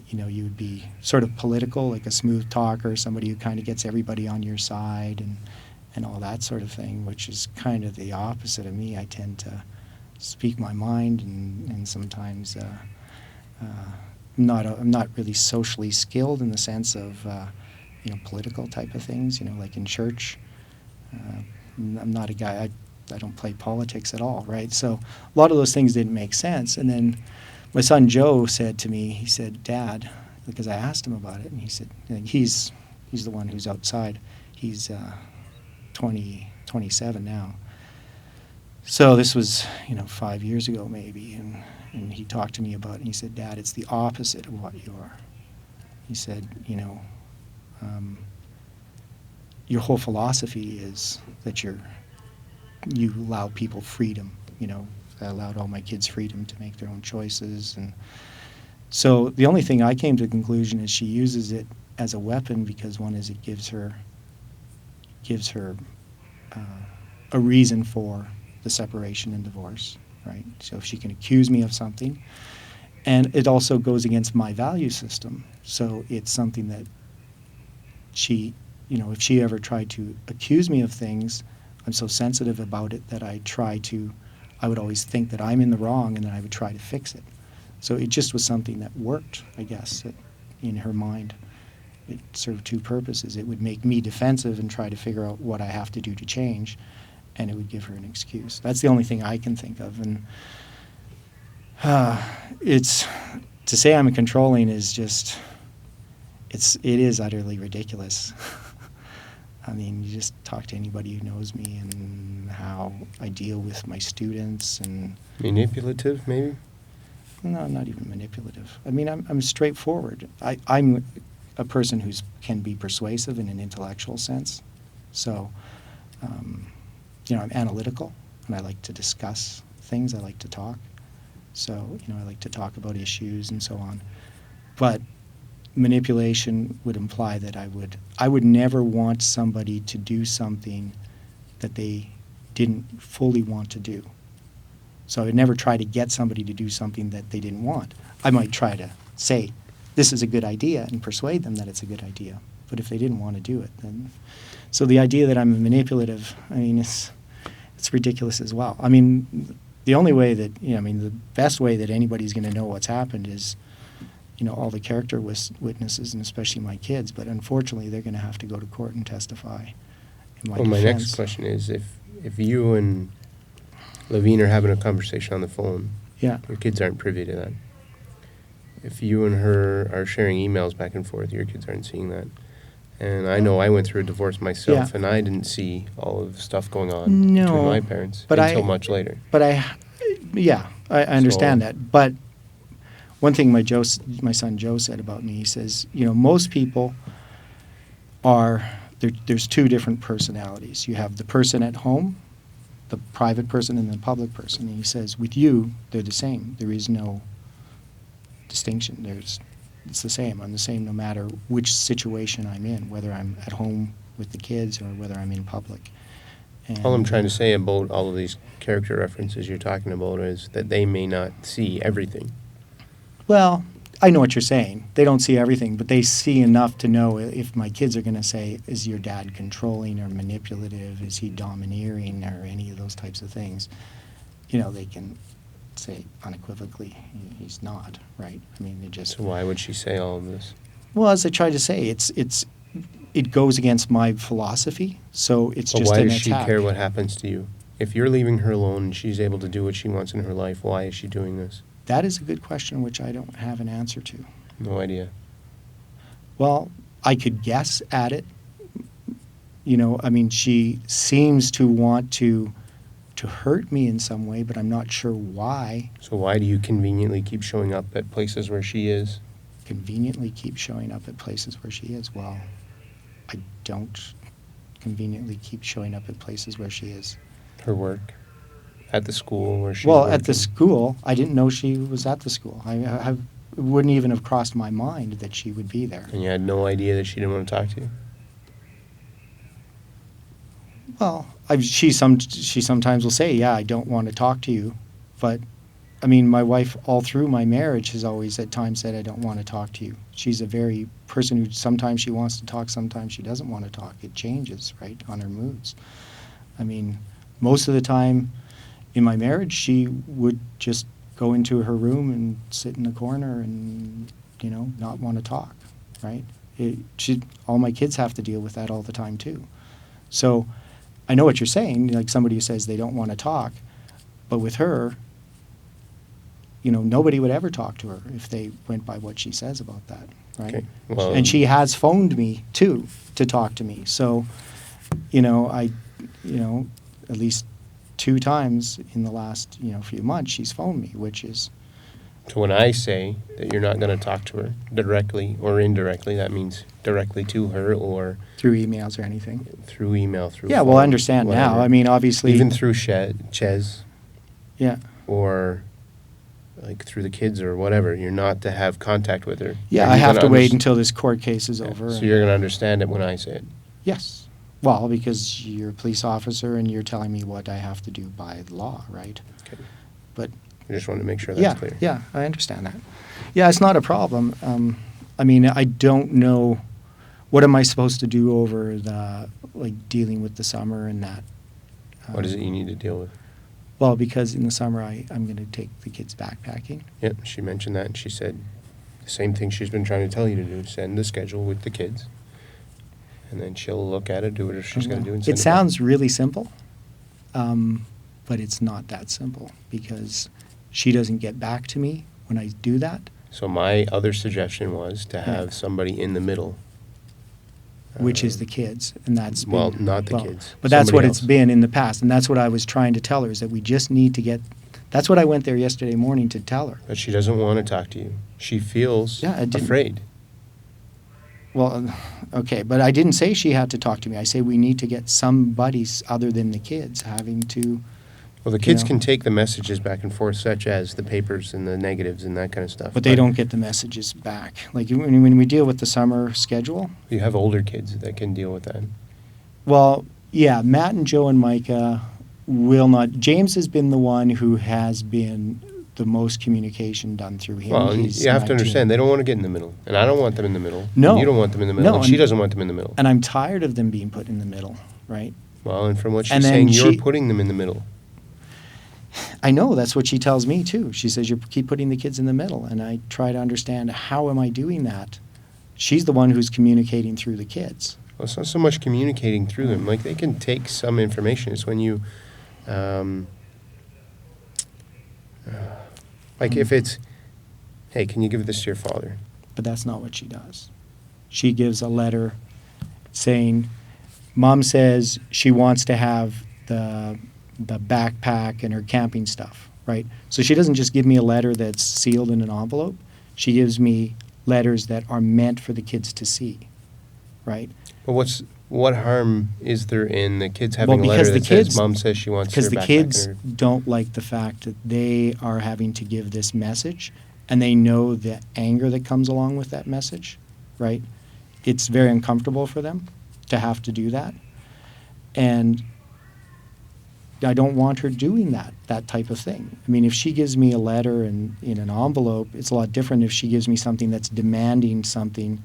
Speaker 3: You would be sort of political, like a smooth talker, somebody who kind of gets everybody on your side and all that sort of thing, which is kind of the opposite of me. I tend to speak my mind, and sometimes I'm not really socially skilled in the sense of political type of things. Like in church, I'm not a guy. I don't play politics at all, right? So a lot of those things didn't make sense, and then my son Joe said to me, he said, Dad, because I asked him about it, and he said, he's the one who's outside. He's 27 now. So this was, 5 years ago maybe, and he talked to me about it, and he said, Dad, it's the opposite of what you are. He said, your whole philosophy is that you allow people freedom, I allowed all my kids freedom to make their own choices. And so the only thing I came to the conclusion is she uses it as a weapon, because one is it gives her a reason for the separation and divorce, right? So she can accuse me of something, and it also goes against my value system. So it's something that she, if she ever tried to accuse me of things, I'm so sensitive about it that I would always think that I'm in the wrong, and then I would try to fix it. So it just was something that worked, I guess, in her mind. It served two purposes. It would make me defensive and try to figure out what I have to do to change, and it would give her an excuse. That's the only thing I can think of. And it's to say I'm controlling is just, it is utterly ridiculous. I mean, you just talk to anybody who knows me and how I deal with my students. And
Speaker 2: manipulative, maybe?
Speaker 3: No, not even manipulative. I mean, I'm straightforward. I'm a person who can be persuasive in an intellectual sense. So, I'm analytical, and I like to discuss things. I like to talk. So, I like to talk about issues and so on. But manipulation would imply that I would never want somebody to do something that they didn't fully want to do. So I would never try to get somebody to do something that they didn't want. I might try to say, this is a good idea, and persuade them that it's a good idea. But if they didn't want to do it, then... So the idea that I'm manipulative, I mean, it's ridiculous as well. I mean, the only way that, the best way that anybody's going to know what's happened is, all the character witnesses, and especially my kids. But unfortunately, they're going to have to go to court and testify in my defense.
Speaker 2: My next question is, if you and Levine are having a conversation on the phone,
Speaker 3: yeah,
Speaker 2: your kids aren't privy to that. If you and her are sharing emails back and forth, your kids aren't seeing that. And I know I went through a divorce myself,
Speaker 3: yeah,
Speaker 2: and I didn't see all of the stuff going on between my parents until much later.
Speaker 3: But I understand that. But one thing my son Joe said about me, he says, most people there's two different personalities. You have the person at home, the private person, and the public person. And he says, with you, they're the same. There is no distinction. it's the same. I'm the same no matter which situation I'm in, whether I'm at home with the kids or whether I'm in public. And
Speaker 2: All I'm trying to say about all of these character references you're talking about is that they may not see everything.
Speaker 3: Well, I know what you're saying. They don't see everything, but they see enough to know if my kids are going to say, is your dad controlling or manipulative? Is he domineering or any of those types of things? You know, they can say unequivocally he's not, right? I mean, they just...
Speaker 2: So why would she say all of this?
Speaker 3: Well, as I tried to say, it goes against my philosophy, so it's
Speaker 2: But
Speaker 3: just
Speaker 2: why
Speaker 3: an
Speaker 2: does she
Speaker 3: attack.
Speaker 2: care what happens to you? If you're leaving her alone and she's able to do what she wants in her life, why is she doing this?
Speaker 3: That is a good question which I don't have an answer to.
Speaker 2: No idea.
Speaker 3: Well, I could guess at it. You know, I mean, she seems to want to hurt me in some way, but I'm not sure why.
Speaker 2: So why do you conveniently keep showing up at places where she is?
Speaker 3: Conveniently keep showing up at places where she is. Well, I don't conveniently keep showing up at places where she is.
Speaker 2: Her work? At the school where she's
Speaker 3: Well,
Speaker 2: working?
Speaker 3: at the school, I didn't know she was at the school. It wouldn't even have crossed my mind that she would be there.
Speaker 2: And you had no idea that she didn't want to talk to you?
Speaker 3: Well, she sometimes will say, yeah, I don't want to talk to you. But, I mean, my wife all through my marriage has always at times said, I don't want to talk to you. She's a very person who sometimes she wants to talk, sometimes she doesn't want to talk. It changes, right, on her moods. I mean, most of the time in my marriage, she would just go into her room and sit in the corner and, you know, not want to talk, right? All my kids have to deal with that all the time, too. So I know what you're saying, like somebody who says they don't want to talk, but with her, you know, nobody would ever talk to her if they went by what she says about that, right?
Speaker 2: Okay. Well,
Speaker 3: And she has phoned me, too, to talk to me. So, you know, at least 2 times in the last, few months, she's phoned me, which is...
Speaker 2: So when I say that you're not going to talk to her directly or indirectly, that means directly to her or...
Speaker 3: Through emails or anything.
Speaker 2: Through email, through
Speaker 3: Yeah,
Speaker 2: phone,
Speaker 3: well, I understand
Speaker 2: whatever.
Speaker 3: now. I mean, obviously...
Speaker 2: Even through Ches
Speaker 3: Yeah.
Speaker 2: or like through the kids or whatever, you're not to have contact with her.
Speaker 3: Yeah, I have to wait until this court case is over.
Speaker 2: So you're going to understand it when I say it.
Speaker 3: Yes. Well, because you're a police officer and you're telling me what I have to do by law, right?
Speaker 2: Okay.
Speaker 3: But
Speaker 2: I just want to make sure that's clear.
Speaker 3: Yeah, I understand that. Yeah, it's not a problem. I mean, I don't know, what am I supposed to do over dealing with the summer and that?
Speaker 2: What is it you need to deal with?
Speaker 3: Well, because in the summer I'm going to take the kids backpacking.
Speaker 2: Yep, she mentioned that and she said the same thing she's been trying to tell you to do, send the schedule with the kids. And then she'll look at it, do what she's going to do and send
Speaker 3: It
Speaker 2: it
Speaker 3: sounds
Speaker 2: back.
Speaker 3: really simple, but it's not that simple because she doesn't get back to me when I do that.
Speaker 2: So my other suggestion was to have somebody in the middle.
Speaker 3: Which is the kids, and that's been,
Speaker 2: Well, not the kids.
Speaker 3: But that's
Speaker 2: Somebody
Speaker 3: what it's
Speaker 2: else.
Speaker 3: been in the past, and that's what I was trying to tell her, is that we just need to get, that's what I went there yesterday morning to tell her.
Speaker 2: But she doesn't want to talk to you. She feels
Speaker 3: Yeah, I didn't-
Speaker 2: afraid.
Speaker 3: Well, okay, but I didn't say she had to talk to me. I say we need to get somebody other than the kids having to.
Speaker 2: Well, the kids
Speaker 3: know.
Speaker 2: can take the messages back and forth, such as the papers and the negatives and that kind of stuff.
Speaker 3: But they don't get the messages back. Like when we deal with the summer schedule.
Speaker 2: You have older kids that can deal with that.
Speaker 3: Well, yeah, Matt and Joe and Micah will not. James has been the one who has been the most communication done through him.
Speaker 2: Well,
Speaker 3: He's
Speaker 2: you have to
Speaker 3: 19.
Speaker 2: understand, they don't want to get in the middle. And I don't want them in the middle.
Speaker 3: No.
Speaker 2: And you don't want them in the middle.
Speaker 3: No,
Speaker 2: and she
Speaker 3: and-
Speaker 2: doesn't want them in the middle.
Speaker 3: And I'm tired of them being put in the middle, right?
Speaker 2: Well, and from what
Speaker 3: And
Speaker 2: she's
Speaker 3: then
Speaker 2: saying, you're
Speaker 3: she-
Speaker 2: putting them in the middle.
Speaker 3: I know, that's what she tells me too. She says you keep putting the kids in the middle, and I try to understand how am I doing that? She's the one who's communicating through the kids.
Speaker 2: Well, it's not so much communicating through them. Like, they can take some information. It's when you, if it's, hey, can you give this to your father?
Speaker 3: But that's not what she does. She gives a letter saying, Mom says she wants to have the backpack and her camping stuff, right? So she doesn't just give me a letter that's sealed in an envelope. She gives me letters that are meant for the kids to see, right?
Speaker 2: But what harm is there in the kids having
Speaker 3: Well,
Speaker 2: a letter
Speaker 3: because the
Speaker 2: that says
Speaker 3: kids-
Speaker 2: Mom says she wants her
Speaker 3: Because the
Speaker 2: backpack
Speaker 3: kids
Speaker 2: and her...
Speaker 3: don't like the fact that they are having to give this message, and they know the anger that comes along with that message, right? It's very uncomfortable for them to have to do that. And I don't want her doing that type of thing. I mean, if she gives me a letter in an envelope, it's a lot different if she gives me something that's demanding something,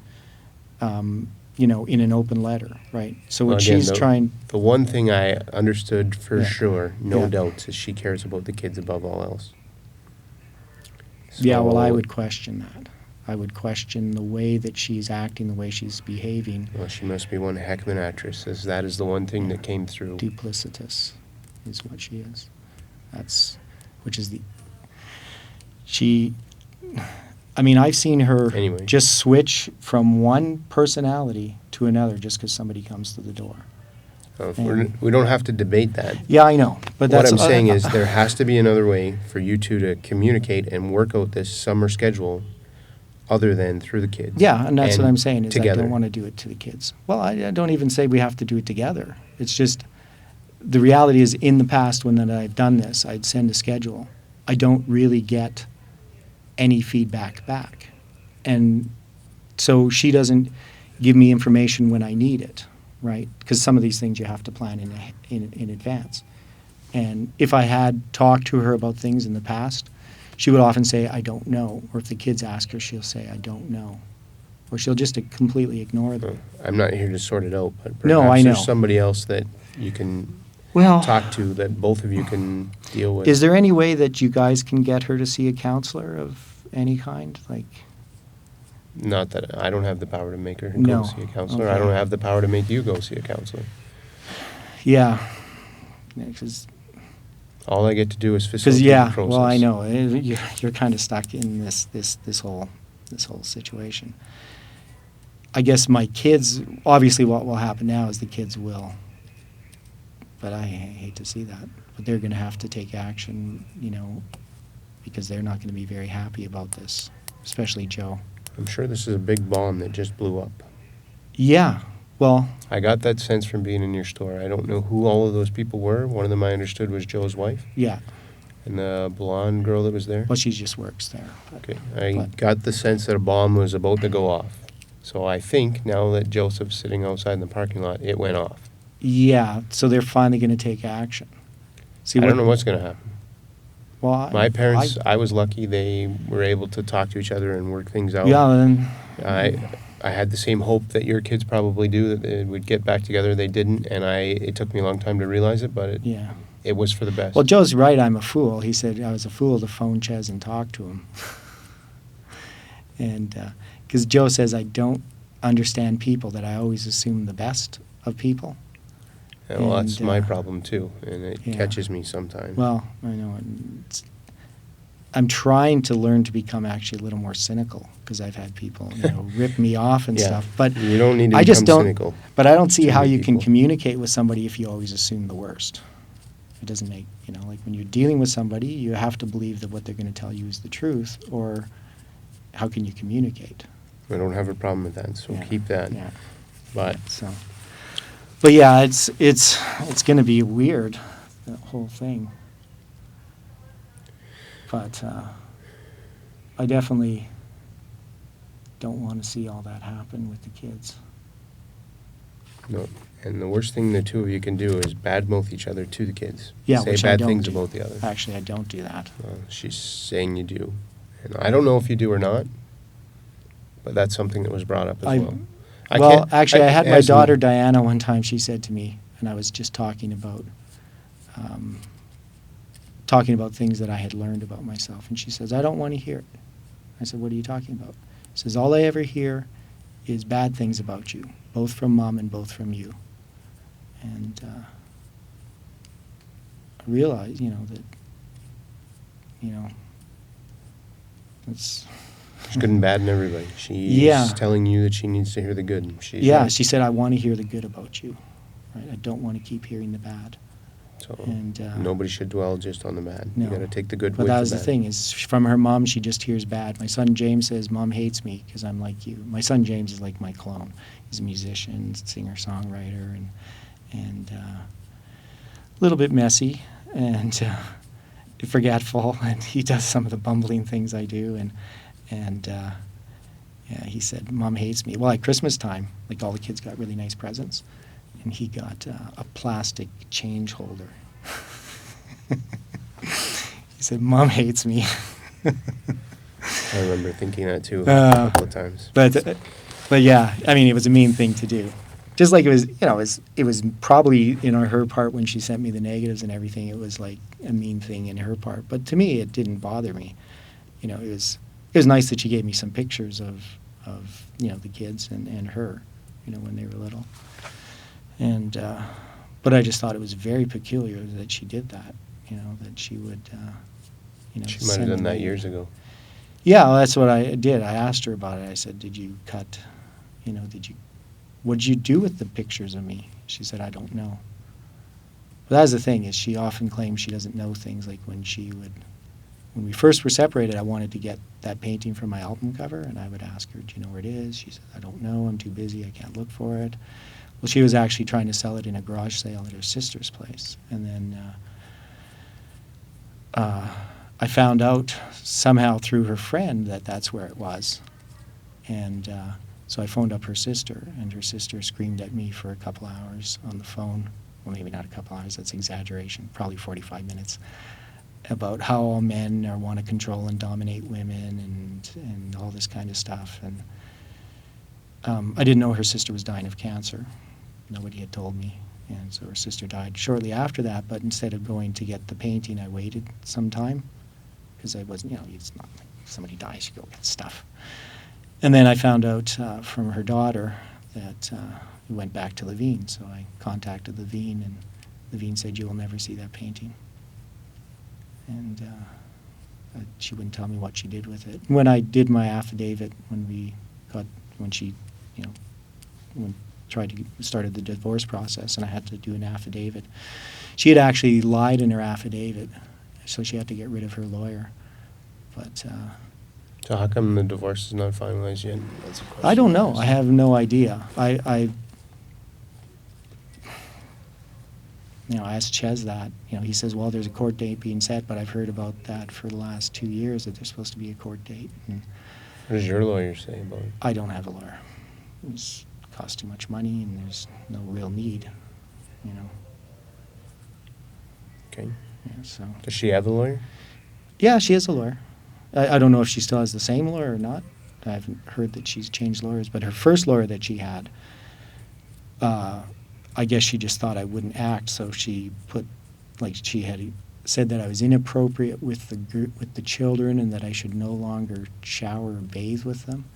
Speaker 3: in an open letter, right? So what
Speaker 2: Again,
Speaker 3: she's trying...
Speaker 2: The one thing I understood for
Speaker 3: Yeah.
Speaker 2: sure, no
Speaker 3: Yeah.
Speaker 2: doubts, is she cares about the kids above all else.
Speaker 3: Yeah, well, I
Speaker 2: So-
Speaker 3: would question that. I would question the way that she's acting, the way she's behaving.
Speaker 2: Well, she must be one heck of an actress, as that is the one thing that came through.
Speaker 3: Duplicitous is what she is. I've seen her
Speaker 2: Anyway.
Speaker 3: just switch from one personality to another just because somebody comes to the door.
Speaker 2: We don't have to debate that.
Speaker 3: Yeah, I know, but
Speaker 2: What
Speaker 3: that's...
Speaker 2: I'm saying is there has to be another way for you two to communicate and work out this summer schedule other than through the kids.
Speaker 3: Yeah, and that's what I'm saying, is
Speaker 2: together.
Speaker 3: I don't want to do it to the kids. Well, I don't even say we have to do it together. It's just, the reality is, in the past, when that I've done this, I'd send a schedule. I don't really get any feedback back. And so she doesn't give me information when I need it, right? Because some of these things you have to plan in advance. And if I had talked to her about things in the past, she would often say, I don't know. Or if the kids ask her, she'll say, I don't know. Or she'll just completely ignore them.
Speaker 2: I'm not here to sort it out, but
Speaker 3: No,
Speaker 2: perhaps
Speaker 3: I know.
Speaker 2: there's somebody else that you can
Speaker 3: Well,
Speaker 2: talk to, that both of you can deal with.
Speaker 3: is there any way that you guys can get her to see a counselor of any kind? Like,
Speaker 2: Not that I don't have the power to make her
Speaker 3: No.
Speaker 2: go see a counselor. I
Speaker 3: Okay.
Speaker 2: don't have the power to make you go see a counselor.
Speaker 3: yeah. Because
Speaker 2: All I get to do is facilitate the
Speaker 3: yeah,
Speaker 2: process.
Speaker 3: well, I know you're kind of stuck in this whole situation. I guess my kids, obviously, what will happen now is the kids will, but I hate to see that. But they're going to have to take action, because they're not going to be very happy about this, especially Joe.
Speaker 2: I'm sure this is a big bomb that just blew up.
Speaker 3: Yeah, well,
Speaker 2: I got that sense from being in your store. I don't know who all of those people were. One of them I understood was Joe's wife
Speaker 3: yeah.
Speaker 2: and the blonde girl that was there.
Speaker 3: Well, she just works there. But,
Speaker 2: Okay, I
Speaker 3: but-
Speaker 2: got the sense that a bomb was about to go off. So I think now that Joseph's sitting outside in the parking lot, it went off.
Speaker 3: Yeah, so they're finally going to take action. See,
Speaker 2: I don't know what's going to happen.
Speaker 3: Well,
Speaker 2: My parents, I was lucky they were able to talk to each other and work things out.
Speaker 3: Yeah, then.
Speaker 2: I had the same hope that your kids probably do, that they would get back together. They didn't, and it took me a long time to realize it, but
Speaker 3: Yeah.
Speaker 2: it was for the best.
Speaker 3: Well, Joe's right. I'm a fool. He said I was a fool to phone Ches and talk to him. And because Joe says I don't understand people, that I always assume the best of people.
Speaker 2: And, well, that's
Speaker 3: and,
Speaker 2: my problem too, and it
Speaker 3: yeah.
Speaker 2: catches me sometimes.
Speaker 3: Well, I know. And I'm trying to learn to become actually a little more cynical, because I've had people, rip me off and
Speaker 2: Yeah.
Speaker 3: stuff. But
Speaker 2: You don't need to
Speaker 3: I just
Speaker 2: become
Speaker 3: don't.
Speaker 2: cynical.
Speaker 3: But I don't see
Speaker 2: to
Speaker 3: how
Speaker 2: meet
Speaker 3: you can
Speaker 2: people.
Speaker 3: communicate with somebody if you always assume the worst. It doesn't make, like when you're dealing with somebody, you have to believe that what they're going to tell you is the truth, or how can you communicate?
Speaker 2: I don't have a problem with that, so
Speaker 3: Yeah,
Speaker 2: keep that.
Speaker 3: Yeah.
Speaker 2: But
Speaker 3: So, but yeah, it's going to be weird, the whole thing. But I definitely don't want to see all that happen with the kids.
Speaker 2: no, and the worst thing the two of you can do is badmouth each other to the kids.
Speaker 3: Yeah,
Speaker 2: Say
Speaker 3: which I
Speaker 2: bad
Speaker 3: don't
Speaker 2: things
Speaker 3: do.
Speaker 2: about the other.
Speaker 3: Actually, I don't do that.
Speaker 2: She's saying you do, and I don't know if you do or not. But that's something that was brought up as well.
Speaker 3: Well, actually, I had my
Speaker 2: as
Speaker 3: daughter Diana one time. She said to me, and I was just talking about things that I had learned about myself, and she says, "I don't want to hear it." I said, "What are you talking about?" She says, "All I ever hear is bad things about you, both from Mom and both from you." And I realized, that, it's.
Speaker 2: There's good and bad in everybody. She's
Speaker 3: Yeah.
Speaker 2: telling you that she needs to hear the good. She's
Speaker 3: Yeah,
Speaker 2: right.
Speaker 3: she said, "I want to hear the good about you. Right? I don't want to keep hearing the bad."
Speaker 2: So
Speaker 3: And
Speaker 2: nobody should dwell just on the bad.
Speaker 3: No.
Speaker 2: You got to take the good
Speaker 3: But
Speaker 2: with
Speaker 3: that
Speaker 2: the
Speaker 3: was the
Speaker 2: bad.
Speaker 3: thing, is from her mom, she just hears bad. My son James says, "Mom hates me because I'm like you." My son James is like my clone. He's a musician, singer-songwriter, and a little bit messy. And forgetful, and he does some of the bumbling things I do, and yeah, he said, "Mom hates me." Well, at Christmas time, like all the kids got really nice presents, and he got a plastic change holder. He said, "Mom hates me."
Speaker 2: I remember thinking that too a couple of times.
Speaker 3: But yeah, I mean, it was a mean thing to do. Just like it was, it was probably, her part when she sent me the negatives and everything, it was like a mean thing in her part. But to me, it didn't bother me. It was nice that she gave me some pictures of the kids and her, when they were little. And, but I just thought it was very peculiar that she did that, that she would,
Speaker 2: She might have done that years ago.
Speaker 3: Yeah, well, that's what I did. I asked her about it. I said, "Did you cut, what'd you do with the pictures of me?" She said, "I don't know." But that's the thing, is she often claims she doesn't know things. Like when we first were separated, I wanted to get that painting from my album cover, and I would ask her, "Do you know where it is?" She said, "I don't know. I'm too busy. I can't look for it." Well, she was actually trying to sell it in a garage sale at her sister's place. And then I found out somehow through her friend that that's where it was. And so I phoned up her sister, and her sister screamed at me for a couple hours on the phone. Well, maybe not a couple hours, that's exaggeration, probably 45 minutes, about how all men want to control and dominate women and all this kind of stuff. And I didn't know her sister was dying of cancer. Nobody had told me. And so her sister died shortly after that, but instead of going to get the painting, I waited some time, because I wasn't, it's not like somebody dies, you go get stuff. And then I found out from her daughter that we went back to Levine, so I contacted Levine, and Levine said, "You will never see that painting." And she wouldn't tell me what she did with it. When I did my affidavit, when she tried to started the divorce process, and I had to do an affidavit, she had actually lied in her affidavit, so she had to get rid of her lawyer. But
Speaker 2: So how come the divorce is not finalized yet? That's a question.
Speaker 3: I don't know. I have no idea. I asked Ches that. He says, "Well, there's a court date being set," but I've heard about that for the last 2 years, that there's supposed to be a court date. And
Speaker 2: what does your lawyer say about it?
Speaker 3: I don't have a lawyer. It costs too much money, and there's no real need.
Speaker 2: Okay.
Speaker 3: Yeah, so.
Speaker 2: Does she have a lawyer?
Speaker 3: Yeah, she has a lawyer. I don't know if she still has the same lawyer or not. I haven't heard that she's changed lawyers, but her first lawyer that she had, I guess she just thought I wouldn't act, so she she had said that I was inappropriate with the children, and that I should no longer shower or bathe with them.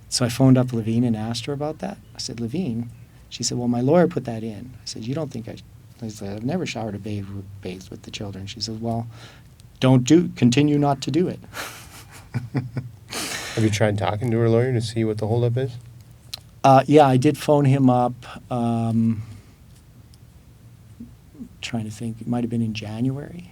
Speaker 3: So I phoned up Levine and asked her about that. I said, "Levine?" She said, "Well, my lawyer put that in." I said, "You don't think I said, "I've never showered or bathed with the children." She said, "Well, continue not to do it."
Speaker 2: Have you tried talking to her lawyer to see what the holdup is?
Speaker 3: Yeah, I did phone him up. Trying to think, it might have been in January.